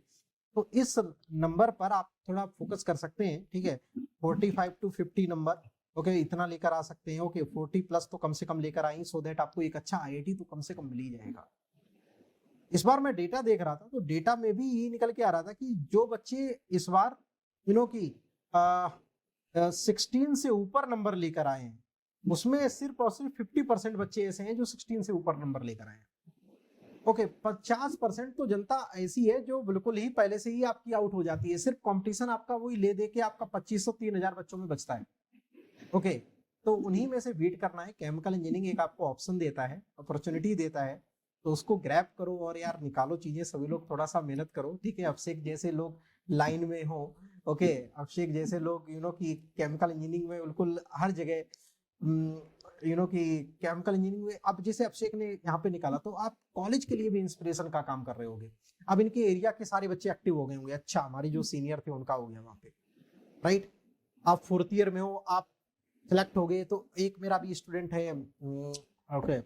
तो इस नंबर पर आप थोड़ा फोकस कर सकते हैं, ठीक है। 45 to 50 नंबर, ओके, इतना लेकर आ सकते हैं। ओके, 40+ तो कम से कम लेकर आई, सो दैट आपको एक अच्छा आईआईटी तो कम से कम मिल ही जाएगा। इस बार मैं डेटा देख रहा था, तो डेटा में भी ये निकल के आ रहा था कि जो बच्चे इस बार की 16 से ऊपर नंबर लेकर आए हैं, उसमें सिर्फ और सिर्फ 50% बच्चे ऐसे हैं जो 16 से ऊपर नंबर लेकर आए हैं। ओके, 50% तो जनता ऐसी है जो बिल्कुल ही पहले से ही आपकी आउट हो जाती है। सिर्फ कंपटीशन आपका वही ले दे के आपका 2500-3000 बच्चों में बचता है। ओके, तो उन्हीं में से बीट करना है। केमिकल इंजीनियरिंग एक आपको ऑप्शन देता है, अपॉर्चुनिटी देता है, तो उसको ग्रैब करो और यार निकालो चीजें। सभी लोग थोड़ा सा मेहनत करो, ठीक है। अभिषेक जैसे लोग लाइन में हो, ओके, अभिषेक जैसे लोग कि केमिकल इंजीनियरिंग में बिल्कुल हर जगह, कि केमिकल इंजीनियरिंग में अब जैसे अभिषेक ने यहाँ पे निकाला, तो आप कॉलेज के लिए भी इंस्पिरेशन का काम कर रहे होगे। अब इनके एरिया के सारे बच्चे एक्टिव हो गए होंगे, अच्छा हमारी जो सीनियर थे उनका हो गया वहां पे, राइट। आप फोर्थ ईयर में हो, आप सिलेक्ट हो गए, तो एक मेरा भी स्टूडेंट है, ओके,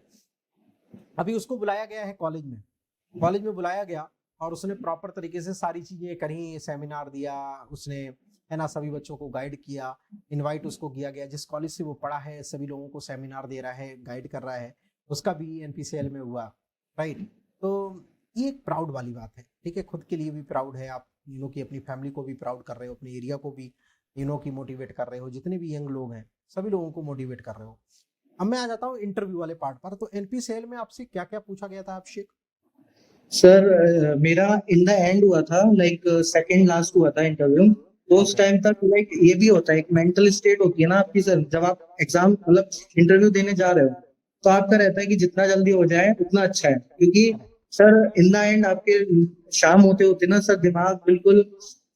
अभी उसको बुलाया गया है कॉलेज में बुलाया गया, और उसने प्रॉपर तरीके से सारी चीजें करी, सेमिनार दिया उसने, है ना, सभी बच्चों को गाइड किया, इनवाइट उसको किया गया, जिस कॉलेज से वो पढ़ा है सभी लोगों को सेमिनार दे रहा है, गाइड कर रहा है, उसका भी एनपीसीएल में हुआ, राइट। तो ये एक प्राउड वाली बात है, ठीक है, खुद के लिए भी प्राउड है आप, की अपनी फैमिली को भी प्राउड कर रहे हो, अपने एरिया को भी की मोटिवेट कर रहे हो, जितने भी यंग लोग हैं सभी लोगों को मोटिवेट कर रहे हो। अब मैं आ जाता हूँ इंटरव्यू वाले पार्ट पर। तो एनपीसीएल में आपसे क्या क्या पूछा गया था अभिषेक? सर मेरा इन द एंड हुआ था, लाइक सेकंड लास्ट हुआ था इंटरव्यू। तो उस ओके। टाइम तक लाइक ये भी होता है, एक मेंटल स्टेट होती है ना आपकी सर, जब आप एग्जाम मतलब इंटरव्यू देने जा रहे हो, तो आपका रहता है कि जितना जल्दी हो जाए उतना अच्छा है, क्योंकि correct. Sir in the end आपके शाम होते होते ना सर दिमाग बिल्कुल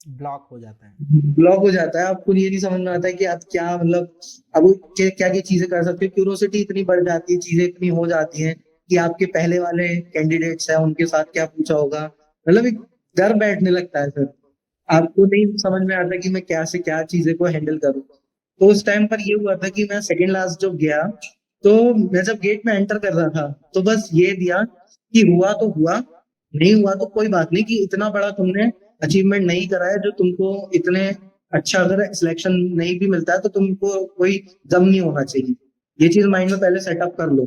ब्लॉक हो जाता है। ब्लॉक हो जाता है। आपको ये नहीं समझ में आता है कि आप क्या मतलब अब क्या क्या चीजें कर सकते हो। क्यूरोसिटी इतनी बढ़ जाती है, चीजें इतनी हो जाती हैं कि आपके पहले वाले कैंडिडेट्स हैं उनके साथ क्या पूछा होगा, मतलब एक डर बैठने लगता है सर। आपको नहीं समझ में आता कि मैं क्या से क्या चीजें को हैंडल करूँ। तो उस टाइम पर ये हुआ था कि मैं सेकंड लास्ट जब गया, तो मैं जब गेट में एंटर कर रहा था, तो बस ये दिया कि हुआ तो हुआ, नहीं हुआ तो कोई बात नहीं, कि इतना बड़ा तुमने अचीवमेंट नहीं करा है जो तुमको इतने अच्छा, अगर सिलेक्शन नहीं भी मिलता है तो तुमको कोई गम नहीं होना चाहिए। ये चीज माइंड में पहले सेटअप कर लो।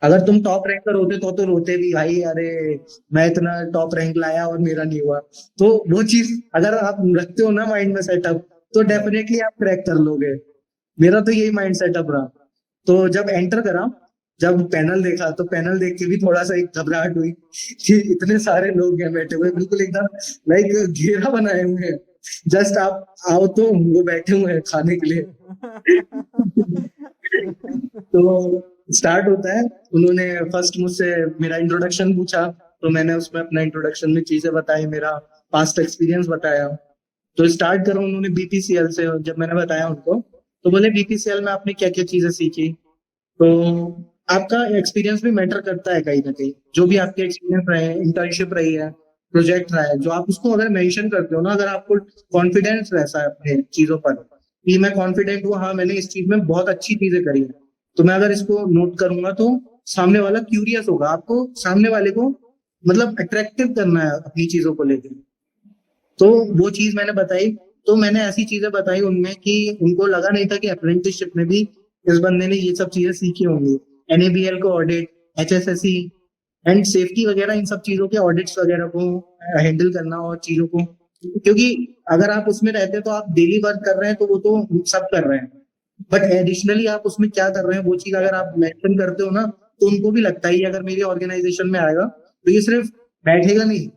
अगर तुम टॉप रैंकर होते तो रोते भी, भाई अरे मैं इतना टॉप रैंक लाया और मेरा नहीं हुआ। तो वो चीज अगर आप रखते हो ना माइंड में सेटअप, तो डेफिनेटली आप क्रैक कर लोगे। मेरा तो यही माइंड सेटअप रहा। तो जब एंटर करा, जब पैनल देखा, तो पैनल देख के भी थोड़ा सा एक घबराहट हुई कि इतने सारे लोग हैं बैठे हुए, बिल्कुल एकदम लाइक घेरा बनाए हुए हैं, जस्ट आप आओ तो वो बैठे हुए हैं खाने के लिए। तो स्टार्ट होता है, उन्होंने फर्स्ट मुझसे मेरा इंट्रोडक्शन पूछा, तो मैंने उसमें अपना इंट्रोडक्शन में चीजें बताई, मेरा पास्ट एक्सपीरियंस बताया। तो स्टार्ट करो उन्होंने बीपीसीएल से, जब मैंने बताया उनको, तो बोले बीपीसीएल में आपने क्या क्या चीजें सीखी। तो आपका एक्सपीरियंस भी मैटर करता है कहीं ना कहीं, जो भी यस। आपके एक्सपीरियंस रहे, इंटर्नशिप रही है, प्रोजेक्ट रहा है, जो आप उसको अगर मेंशन करते हो ना, अगर आपको कॉन्फिडेंस रहता है अपने चीजों पर कि मैं कॉन्फिडेंट हूँ, हाँ मैंने इस चीज में बहुत अच्छी चीजें करी है, तो मैं अगर इसको नोट करूंगा तो सामने वाला क्यूरियस होगा। आपको सामने वाले को मतलब अट्रैक्टिव करना है अपनी चीजों को लेकर। तो वो चीज मैंने बताई। तो मैंने ऐसी चीजें बताई उनमें कि उनको लगा नहीं था कि अप्रेंटिसशिप में भी इस बंदे ने ये सब चीजें सीखी होंगी। एनएबीएल को ऑडिट, एचएसएससी एंड सेफ्टी वगैरह, इन सब चीजों के ऑडिट्स वगैरह को हैंडल करना और चीजों को, क्योंकि अगर आप उसमें रहते हैं तो आप डेली वर्क कर रहे हैं तो वो तो सब कर रहे हैं, बट एडिशनली आप उसमें क्या कर रहे हैं वो चीज अगर आप मेंशन करते हो ना, तो उनको भी लगता है ये अगर मेरी ऑर्गेनाइजेशन में आएगा तो ये सिर्फ बैठेगा नहीं,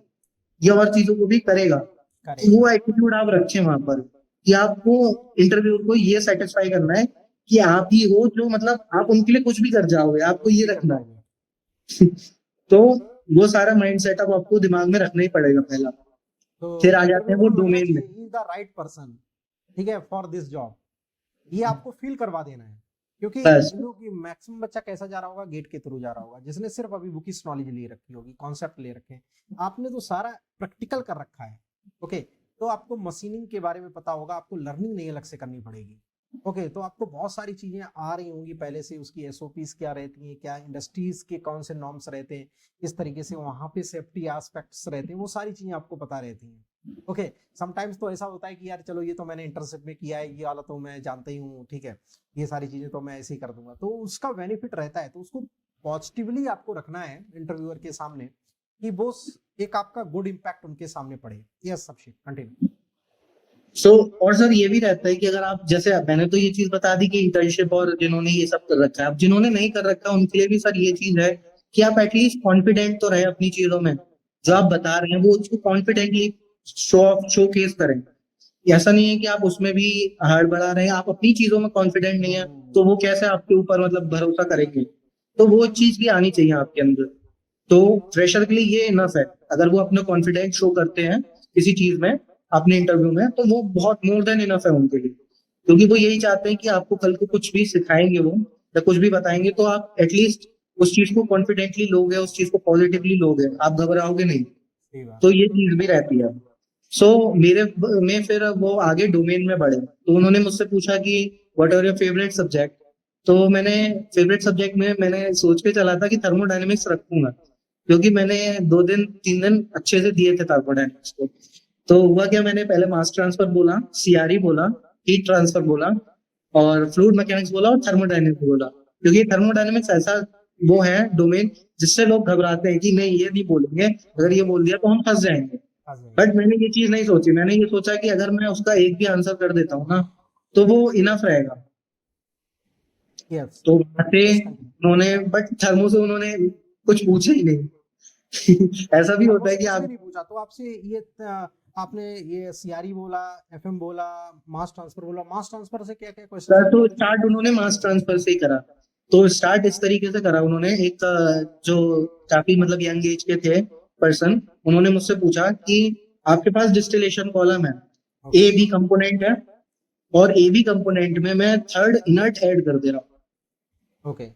ये और चीजों को भी करेगा। तो करेगा। वो एटीट्यूड आप रखें वहां पर, कि आपको इंटरव्यू को ये सेटिस्फाई करना है कि आप ही हो जो मतलब आप उनके लिए कुछ भी कर जाओगे, आपको कुछ ये भी कर रखना जाओगे। है। तो वो सारा माइंड सेटअप आपको दिमाग में रखना ही पड़ेगा पहला। तो फिर आ जाते हैं वो इंटरव्यूअर लगना डोमेन में। चाहिए he is the right person, ठीक है, फॉर दिस जॉब। ये आपको फील करवा देना है, क्योंकि बस कि मैक्सिमम बच्चा कैसा जा रहा होगा, गेट के थ्रू जा रहा होगा, जिसने सिर्फ अभी बुकिश नॉलेज ले रखी होगी, कॉन्सेप्ट ले रखे हैं। आपने तो सारा प्रैक्टिकल कर रखा है, ओके। तो आपको मशीनिंग के बारे में पता होगा, आपको लर्निंग नहीं अलग से करनी पड़ेगी, ओके। तो आपको बहुत सारी चीजें आ रही होंगी पहले से, उसकी एसओपीज क्या रहती हैं, क्या इंडस्ट्रीज के कौन से नॉर्म्स रहते हैं, किस तरीके से वहां पे सेफ्टी एस्पेक्ट्स रहते हैं, वो सारी चीजें आपको पता रहती हैं, ओके। समटाइम्स तो ऐसा होता है कि यार चलो ये तो मैंने इंटर्नशिप में किया है, ये वाला तो मैं जानता ही हूँ, ठीक है, ये सारी चीजें तो मैं ऐसे ही कर दूंगा, तो उसका बेनिफिट रहता है। तो उसको पॉजिटिवली आपको रखना है इंटरव्यूअर के सामने, कि वो एक आपका गुड इम्पैक्ट उनके सामने पड़े। यस अभिषेक, कंटिन्यू। सो और सर ये भी रहता है कि अगर आप जैसे मैंने तो ये चीज बता दी कि इंटर्नशिप और जिन्होंने ये सब कर रखा है, अब जिन्होंने नहीं कर रखा उनके लिए भी सर ये चीज है कि आप एटलीस्ट कॉन्फिडेंट तो रहे अपनी चीजों में, जो आप बता रहे हैं वो उसको कॉन्फिडेंटली शो केस करें। ऐसा नहीं है कि आप उसमें भी हड़बड़ा रहे हैं, आप अपनी चीजों में कॉन्फिडेंट नहीं है तो वो कैसे आपके ऊपर मतलब भरोसा करेंगे। तो वो चीज भी आनी चाहिए आपके अंदर। तो फ्रेशर के लिए ये इनफ है, अगर वो अपना कॉन्फिडेंस शो करते हैं किसी चीज में अपने इंटरव्यू में, तो वो बहुत मोर देन इनफ है उनके लिए, क्योंकि वो यही चाहते हैं कि आपको कल को कुछ भी सिखाएंगे वो या कुछ भी बताएंगे तो आप एटलीस्ट उस चीज को कॉन्फिडेंटली लोगे, उस चीज को पॉजिटिवली लोगे, आप घबराओगे नहीं। सही बात। तो ये चीज भी रहती है। सो मेरे में फिर वो आगे डोमेन में बढ़े, तो उन्होंने मुझसे पूछा कि what are your favourite subject. तो मैंने फेवरेट सब्जेक्ट में मैंने सोच के चला था कि थर्मोडायनेमिक्स रखूंगा, क्योंकि मैंने 2 दिन 3 दिन अच्छे से दिए थे थर्मोडायनेमिक्स को। तो हुआ क्या, मैंने पहले मास ट्रांसफर बोला, सीआरई बोला, हीट ट्रांसफर बोला, और फ्लूइड मैकेनिक्स बोला, और थर्मोडायनेमिक्स बोला। क्योंकि थर्मोडायनेमिक्स ऐसा वो है डोमेन जिससे लोग घबराते हैं कि नहीं ये नहीं बोलेंगे, अगर ये बोल दिया तो हम फंस जाएंगे। आ जाएंगे। बट मैंने ये चीज नहीं सोची, मैंने ये सोचा कि अगर मैं उसका एक भी आंसर कर देता हूँ ना, तो वो इनफ रहेगा। यस, तो वहां से प्लीज कंटिन्यू। उन्होंने, बट थर्मो से उन्होंने कुछ पूछा ही नहीं। ऐसा भी थर्मो होता से है कि कुछ भी आप, नहीं पूछा, तो आपसे ये आपने ये सीआरई बोला, एफएम बोला, मास ट्रांसफर बोला, मास ट्रांसफर से क्या क्या क्वेश्चंस तो पूछे थे? स्टार्ट उन्होंने मास ट्रांसफर से ही करा। तो स्टार्ट इस तरीके से करा उन्होंने, एक जो काफी मतलब यंग एज के थे पर्सन, उन्होंने मुझसे पूछा कि आपके पास डिस्टिलेशन कॉलम है, ए बी कंपोनेंट है, और ए बी कंपोनेंट में मैं थर्ड इनर्ट ऐड कर दे रहा हूँ। ओके।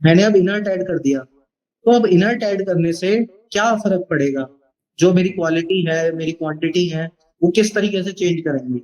मैंने अब इनर्ट ऐड कर दिया, तो अब इनर्ट ऐड करने से क्या फर्क पड़ेगा, जो मेरी क्वालिटी है, मेरी क्वांटिटी है, वो किस तरीके से चेंज करेंगी।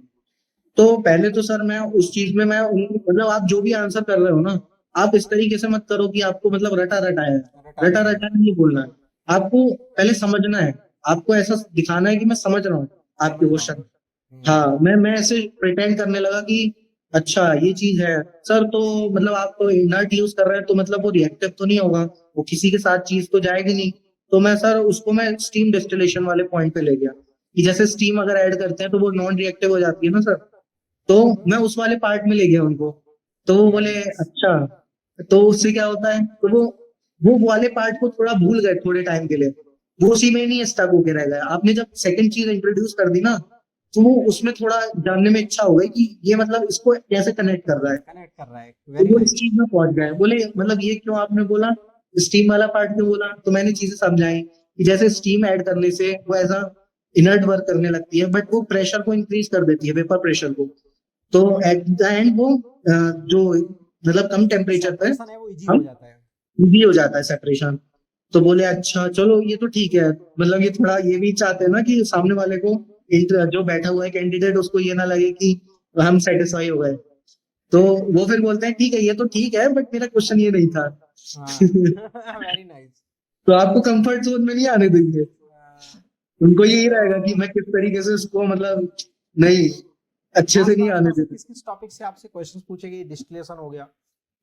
तो पहले तो सर मैं उस चीज में मतलब आप जो भी आंसर कर रहे हो ना, आप इस तरीके से मत करो कि आपको मतलब रटा रटा है, रटा रटा रटा है। रटा नहीं बोलना है। आपको पहले समझना है, आपको ऐसा दिखाना है कि मैं समझ रहा हूँ आपके समझ रहा क्वेश्चन। हूँ। हाँ, मैं ऐसे प्रिटेंड करने लगा कि अच्छा ये चीज है सर, तो मतलब आप इनर्ट यूज कर रहे हैं, तो मतलब वो रिएक्टिव तो नहीं होगा, वो किसी के साथ चीज तो जाएगी नहीं। तो मैं सर उसको मैं स्टीम डिस्टिलेशन वाले पॉइंट पे ले गया, कि जैसे स्टीम अगर ऐड करते हैं तो वो नॉन रिएक्टिव हो जाती है ना सर। तो मैं उस वाले पार्ट में ले गया उनको। तो वो बोले यस। अच्छा, तो उससे क्या होता है, तो वो वाले पार्ट को थोड़ा भूल गए थोड़े टाइम के लिए, वो उसी में नहीं स्टक होके रह गए। आपने जब सेकंड चीज इंट्रोड्यूस कर दी ना, तो वो उसमें थोड़ा जानने में इच्छा हो गई कि ये मतलब इसको कैसे कनेक्ट कर रहा है। कनेक्ट कर रहा है, तो वेरी वो इस नाइस। चीज में पहुंच गए, बोले मतलब ये क्यों आपने बोला, स्टीम वाला पार्ट क्यों बोला। तो मैंने चीजें समझाई कि जैसे स्टीम ऐड करने से वो ऐसा इनर्ट वर्क करने लगती है, बट वो प्रेशर को इंक्रीज कर देती है, वेपर प्रेशर को। तो एट द एंड वो जो मतलब कम टेम्परेचर पे सेपरेशन है वो इजी हम हो जाता है। इजी हो जाता है सेपरेशन। तो बोले अच्छा चलो ये तो ठीक है, मतलब ये थोड़ा ये भी चाहते हैं ना कि सामने वाले को, जो बैठा हुआ है कैंडिडेट, उसको ये ना लगे कि हम सेटिस्फाई हो गए। तो वो फिर बोलते हैं ठीक है, ये तो ठीक है, बट मेरा क्वेश्चन ये नहीं था। हाँ। Very nice. तो आपको कंफर्ट जोन में नहीं आने देंगे, उनको यही रहेगा कि मैं किस तरीके से उसको मतलब नहीं, अच्छे मास से नहीं आने ट्रांसफर से देते। किस किस टॉपिक से आपसे क्वेश्चंस पूछे गए? डिस्टिलेशन हो गया,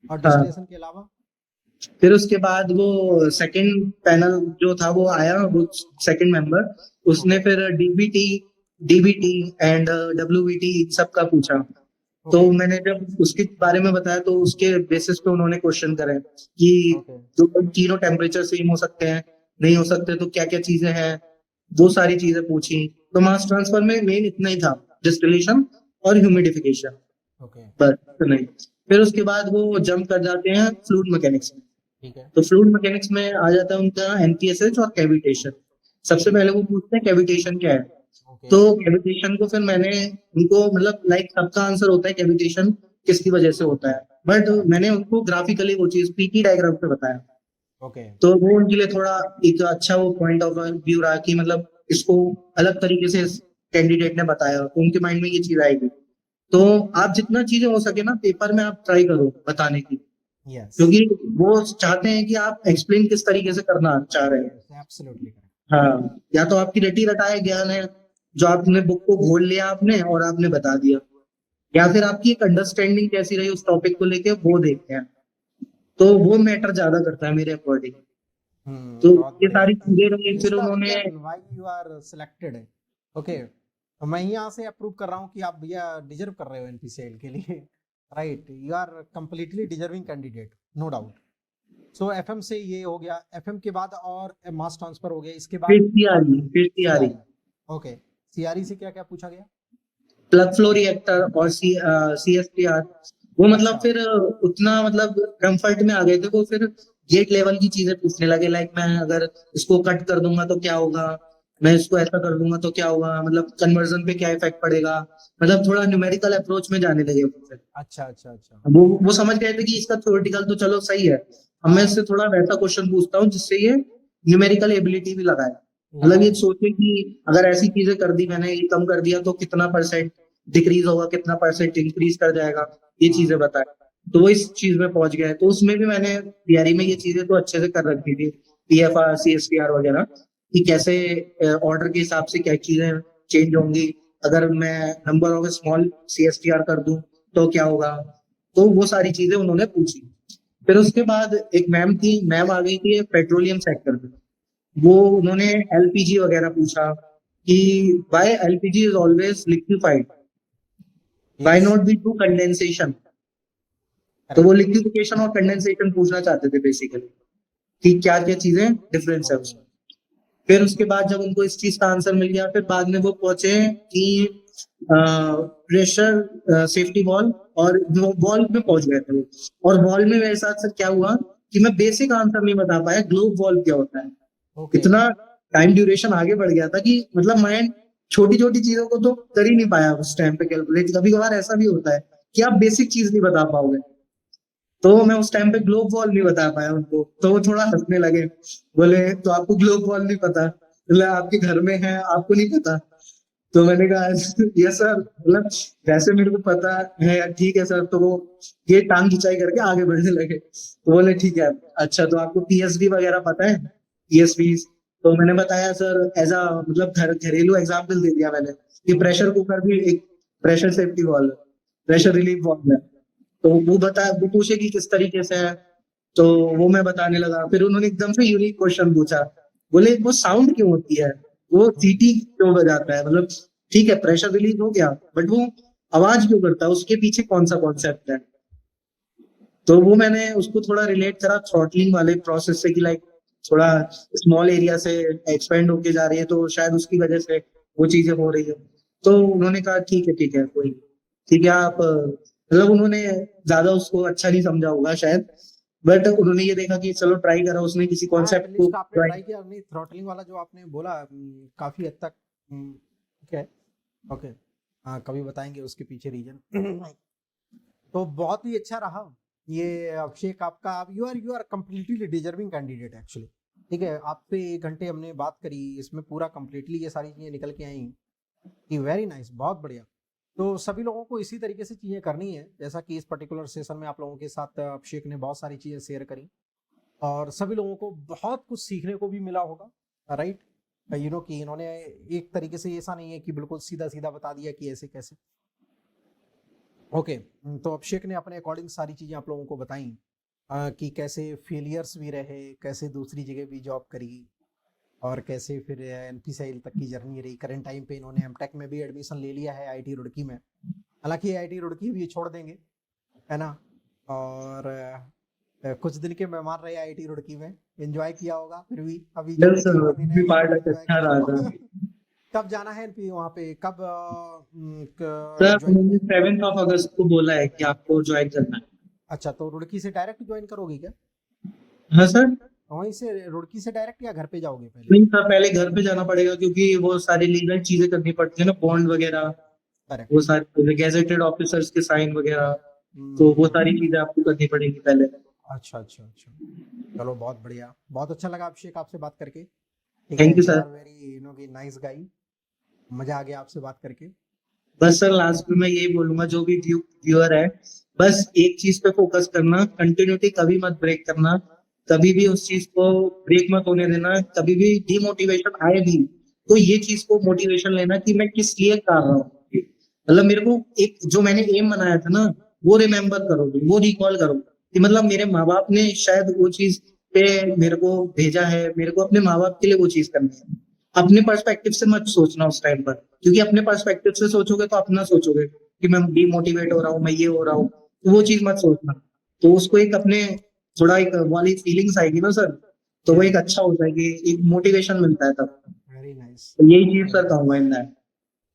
और हाँ, डिस्टिलेशन के अलावा? फिर उसके बाद वो सेकंड पैनल जो था वो आया, वो सेकंड मेंबर, उसने ओके। फिर डीबीटी एंड डब्ल्यूबीटी सबका पूछा। तो ओके। मैंने जब उसके बारे में बताया, तो उसके बेसिस पे उन्होंने क्वेश्चन करे कि ओके। जो तीनों टेम्परेचर सेम हो सकते हैं, नहीं हो सकते, तो क्या क्या चीजें हैं, वो सारी चीजें पूछी। तो मास ट्रांसफर में मेन इतना ही था, डिस्टिलेशन और ह्यूमिडिफिकेशन, ओके। बस इतना ही। फिर उसके बाद वो जंप कर जाते हैं फ्लूइड मैकेनिक्स में। ठीक है। तो फ्लूइड मैकेनिक्स में आ जाता है उनका एनपीएसएच और कैविटेशन। सबसे ठीक है। पहले वो पूछते हैं कैविटेशन क्या है। ओके। तो कैविटेशन को फिर मैंने उनको मतलब लाइक सबका आंसर होता है कैविटेशन किसकी वजह से होता है, बट मैंने उनको ग्राफिकली वो चीज पीटी डायग्राम पे बताया। ओके। तो वो उनके लिए थोड़ा एक अच्छा वो पॉइंट ऑफ व्यू रहा कि मतलब इसको अलग तरीके से कैंडिडेट ने बताया, तो उनके माइंड में ये चीज आएगी। तो आप जितना चीजें हो सके ना पेपर में आप ट्राई करो बताने की, यस। क्योंकि वो चाहते हैं कि आप एक्सप्लेन किस तरीके से करना चाह रहे हैं। Yes, absolutely correct. हाँ, या तो आपकी रटी रटाए ज्ञान है, जो आपने बुक को घोल लिया आपने और आपने बता दिया, या फिर आपकी एक अंडरस्टैंडिंग कैसी रही उस टॉपिक को लेके, वो देखते हैं। तो वो मैटर ज्यादा करता है मेरे अकॉर्डिंग। तो बहुत ये बढ़िया। सारी चीजें रही, फिर मिस्टर उन्होंने, Kiran, why you are selected? Okay, तो मैं यहाँ से अप्रूव कर रहा हूँ कि आप भैया डिजर्व कर रहे हो एनपीसीएल के लिए। Right, you are completely deserving candidate, no doubt. So FM से ये हो गया, एफएम के बाद और मास ट्रांसफर हो गया, इसके बाद फिर सीआरई, सीआरई। ओके, सीआरई से क्या क्या पूछा गया? प्लग फ्लो रिएक्टर और सीएसटीआर। वो मतलब अच्छा। फिर उतना मतलब कंफर्ट में आ गए थे वो, फिर गेट लेवल की चीजें पूछने लगे, लाइक मैं अगर इसको कट कर दूंगा तो क्या होगा, मैं इसको ऐसा कर दूंगा तो क्या होगा, मतलब कन्वर्जन पे क्या इफेक्ट पड़ेगा, मतलब थोड़ा न्यूमेरिकल अप्रोच में जाने लगे वो फिर। अच्छा। अच्छा। अच्छा। वो समझ गए थे कि इसका थ्योरेटिकल तो चलो सही है, अब मैं हाँ। इससे थोड़ा वैसा क्वेश्चन पूछता हूँ जिससे ये न्यूमेरिकल एबिलिटी भी लगाए। मतलब ये सोचे कि अगर ऐसी चीजें कर दी मैंने, ये कम कर दिया तो कितना परसेंट डिक्रीज होगा, कितना परसेंट इंक्रीज कर जाएगा, ये चीजें हाँ बताए। तो वो इस चीज में पहुंच गए। तो उसमें भी मैंने तैयारी में ये चीजें तो अच्छे से कर रखी थी, पीएफआर सीएसटीआर वगैरह, कि कैसे ऑर्डर के हिसाब से क्या चीजें चेंज होंगी, अगर मैं नंबर ऑफ स्मॉल सीएसटीआर कर दूं तो क्या होगा। तो वो सारी चीजें उन्होंने पूछी। फिर उसके बाद एक मैम थी, मैम आ गई थी पेट्रोलियम सेक्टर में। वो उन्होंने एलपीजी वगैरह पूछा कि why LPG is always liquefied, why yes not be to condensation. तो वो करेक्ट लिक्विफिकेशन और कंडेंसेशन पूछना चाहते थे बेसिकली, कि क्या क्या चीजें डिफरेंस है उसमें। फिर उसके बाद जब उनको इस चीज का आंसर मिल गया, फिर बाद में वो पहुंचे कि प्रेशर सेफ्टी वॉल्व, और वॉल्व में पहुंच गए थे वो। और वॉल्व में मेरे साथ सर क्या हुआ कि मैं बेसिक आंसर नहीं बता पाया, ग्लोब वॉल्व क्या होता है। ओके इतना टाइम ड्यूरेशन आगे बढ़ गया था कि मतलब मैं छोटी छोटी चीजों को तो कर ही नहीं पाया उस टाइम पे कैलकुलेट। कभी कभार ऐसा भी होता है कि आप बेसिक चीज नहीं बता पाओगे। तो मैं उस टाइम पे ग्लोब वॉल नहीं बता पाया उनको, तो वो थोड़ा हंसने लगे। बोले तो आपको ग्लोब वॉल नहीं पता, बोले आपके घर में है आपको नहीं पता। तो मैंने कहा यस सर, मतलब वैसे मेरे को पता है, ठीक है सर। तो वो ये टांग खिंचाई करके आगे बढ़ने लगे। तो बोले ठीक है, अच्छा तो आपको पीएसबी वगैरह पता है, पीएसबी। तो मैंने बताया सर एज अ मतलब घरेलू एग्जाम्पल दे दिया मैंने, कि प्रेशर कुकर भी एक प्रेशर सेफ्टी वॉल्व है, प्रेशर रिलीफ वॉल्व है। तो वो पूछे कि किस तरीके से है। तो वो मैं बताने लगा। फिर उन्होंने एकदम से यूनिक क्वेश्चन पूछा। बोले वो साउंड क्यों होती है, वो सीटी क्यों बजाता है, मतलब ठीक है प्रेशर रिलीज हो गया, बट वो आवाज क्यों करता है, उसके पीछे कौन सा कॉन्सेप्ट है। तो वो मैंने उसको थोड़ा रिलेट करा थ्रॉटलिंग वाले प्रोसेस से, कि लाइक थोड़ा स्मॉल एरिया से एक्सपेंड होके जा रही है, तो शायद उसकी वजह से वो चीजें हो रही है। तो उन्होंने कहा ठीक है कोई, ठीक है आप मतलब उन्होंने ज्यादा उसको अच्छा नहीं समझा होगा शायद, बट उन्होंने ये देखा कि चलो ट्राई करा उसने किसी हाँ कॉन्सेप्ट को एटलीस्ट आपने ट्राई। ट्राई किया नहीं थ्रॉटलिंग वाला जो आपने बोला काफी हद तक ठीक है ओके हाँ कभी बताएंगे उसके पीछे रीजन तो बहुत ही अच्छा रहा ये अभिषेक आपका आप you are completely deserving candidate actually ठीक है आपसे 1 घंटे हमने बात करी इसमें पूरा कम्प्लीटली ये सारी चीज़ें निकल के आई कि वेरी नाइस बहुत बढ़िया तो सभी लोगों को इसी तरीके से चीज़ें करनी है जैसा कि इस पर्टिकुलर सेशन में आप लोगों के साथ अभिषेक ने बहुत सारी चीज़ें शेयर करी और सभी लोगों को बहुत कुछ सीखने को भी मिला होगा राइट कि इन्होंने एक तरीके से ऐसा नहीं है कि बिल्कुल सीधा सीधा बता दिया कि ऐसे कैसे ओके तो अभिषेक ने अपने अकॉर्डिंग सारी चीज़ें आप लोगों को बताई कि कैसे फेलियर्स भी रहे कैसे दूसरी जगह भी जॉब करी और कैसे फिर एनपीसीआई तक की जर्नी रही करंट टाइम पे इन्होंने एमटेक में भी एडमिशन ले लिया है आईआईटी रुड़की में हालांकि आईआईटी रुड़की भी छोड़ देंगे है ना और कुछ दिन के मेहमान रहे आईआईटी रुड़की में एंजॉय किया होगा फिर भी अभी जो यस बचे हुए दिन है भी उसको भी पार्ट एंजॉय अच्छा करो रहा था। कब जाना है एनपी वहाँ पे कब सर ज्वाइनिंग मैंने है 7 अगस्त को बोला है कि आपको ज्वाइन करना है। अच्छा तो रुड़की से डायरेक्ट ज्वाइन करोगे क्या हाँ सर। वहीं से रुड़की से डायरेक्ट या घर पे जाओगे पहले नहीं सर, पहले घर पे जाना पड़ेगा क्योंकि वो सारी लीगल चीजें करनी पड़ती है ना, बॉन्ड वगैरह, करेक्ट वो सारी गेजेटेड ऑफिसर्स के साइन वगैरह। तो वो सारी चीजें आपको करनी पड़ेगी पहले। अच्छा अच्छा अच्छा चलो बहुत बढ़िया बहुत अच्छा लगा अभिषेक आपसे बात करके ठीक थैंक है you you sir. Are very की नाइस गाई मजा आ गया आपसे बात करके बस सर लास्ट में मैं यही बोलूंगा, जो भी व्यूअर है, बस एक चीज पे फोकस करना, कंटिन्यूटी कभी मत ब्रेक करना, कभी भी उस चीज को ब्रेक मत होने देना। कभी भी डिमोटिवेशन आए भी तो ये चीज को मोटिवेशन लेना कि मैं किस लिए कर रहा हूँ। मतलब मेरे को एक जो मैंने एम बनाया था ना, वो रिमेम्बर करो, वो रिकॉल करो, कि मतलब मेरे माँ बाप ने शायद वो चीज पे मेरे को भेजा है, मेरे को अपने माँ बाप के लिए वो चीज करनी है। अपने पर्सपेक्टिव से मत सोचना उस टाइम पर, क्योंकि अपने पर्सपेक्टिव से सोचोगे तो अपना सोचोगे कि मैं डिमोटिवेट हो रहा हूँ, मैं ये हो रहा हूँ, तो वो चीज मत सोचना। तो उसको एक अपने थोड़ा एक वाली फीलिंग्स आएगी ना सर, तो वो या एक अच्छा होता है कि एक मोटिवेशन मिलता है तब। वेरी नाइस तो यही चीज वेरी सर नाइस कहूंगा इन दैट।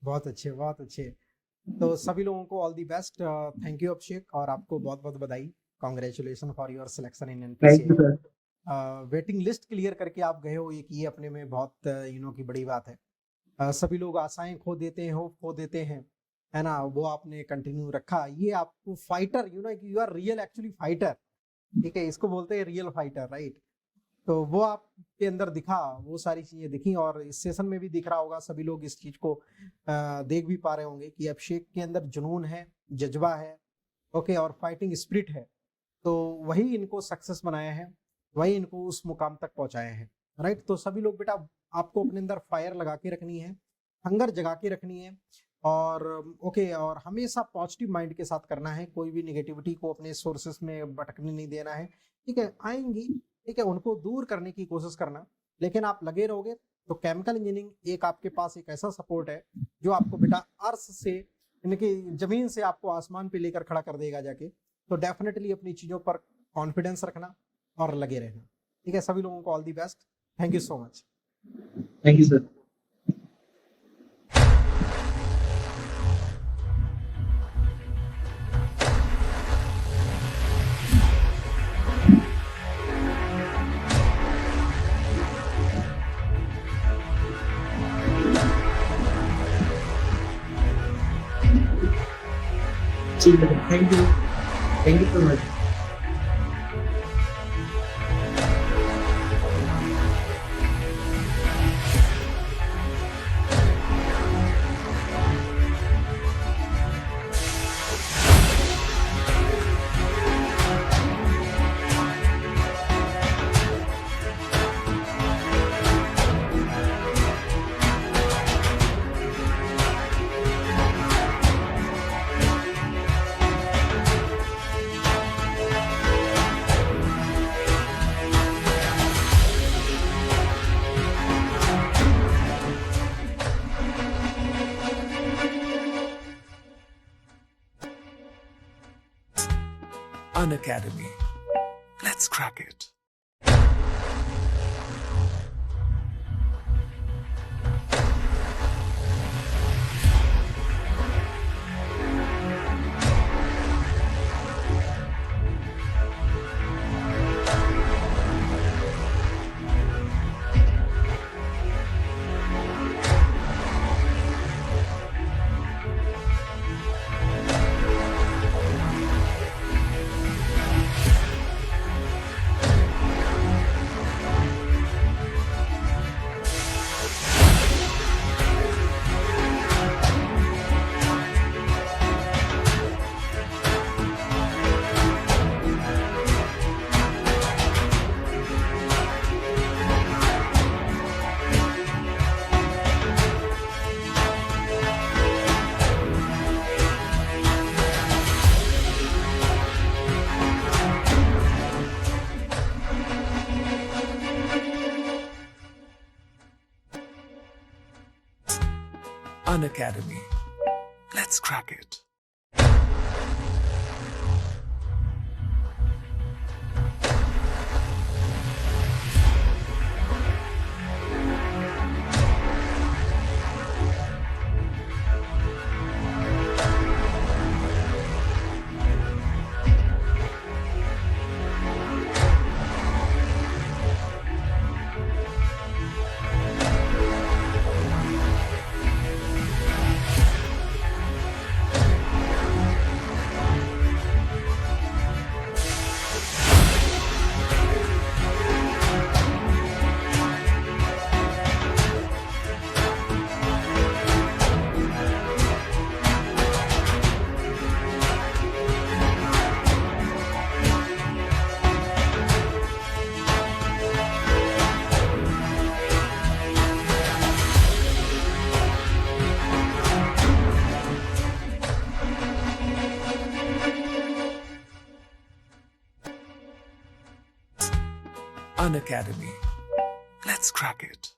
बहुत अच्छे बहुत अच्छे तो सभी लोगों को all the best thank you Abhishek और आपको बहुत बहुत बधाई congratulation for your selection in thank you NPCI sir. Waiting list clear करके आप गए हो एक ये अपने में बहुत की बड़ी बात है सभी लोग आशाएं खो देते हैं होप खो देते हैं है ना वो आपने कंटिन्यू रखा ये आपको fighter you are real actually fighter ठीक है इसको बोलते हैं रियल फाइटर राइट तो वो आपके अंदर दिखा, वो सारी चीजें दिखी, और इस सेशन में भी दिख रहा होगा, सभी लोग इस चीज को देख भी पा रहे होंगे कि अभिषेक के अंदर जुनून है, जज्बा है, ओके, और फाइटिंग स्पिरिट है। तो वही इनको सक्सेस बनाया है, वही इनको उस मुकाम तक पहुंचाया है, राइट। तो सभी लोग बेटा आपको अपने अंदर फायर लगा के रखनी है, हंगर जगा के रखनी है, और ओके, और हमेशा पॉजिटिव माइंड के साथ करना है, कोई भी नेगेटिविटी को अपने सोर्सेस में भटकने नहीं देना है, ठीक है। आएंगी, ठीक है, उनको दूर करने की कोशिश करना, लेकिन आप लगे रहोगे तो केमिकल इंजीनियरिंग एक आपके पास एक ऐसा सपोर्ट है जो आपको बेटा अर्थ से, इनकी जमीन से आपको आसमान पे लेकर खड़ा कर देगा जाके। तो डेफिनेटली अपनी चीजों पर कॉन्फिडेंस रखना और लगे रहना, ठीक है। सभी लोगों को all the best, thank you so much. Thank you sir. ठीक है, thank you so much. Unacademy. Let's crack it. Unacademy. Let's crack it. Unacademy. Let's crack it.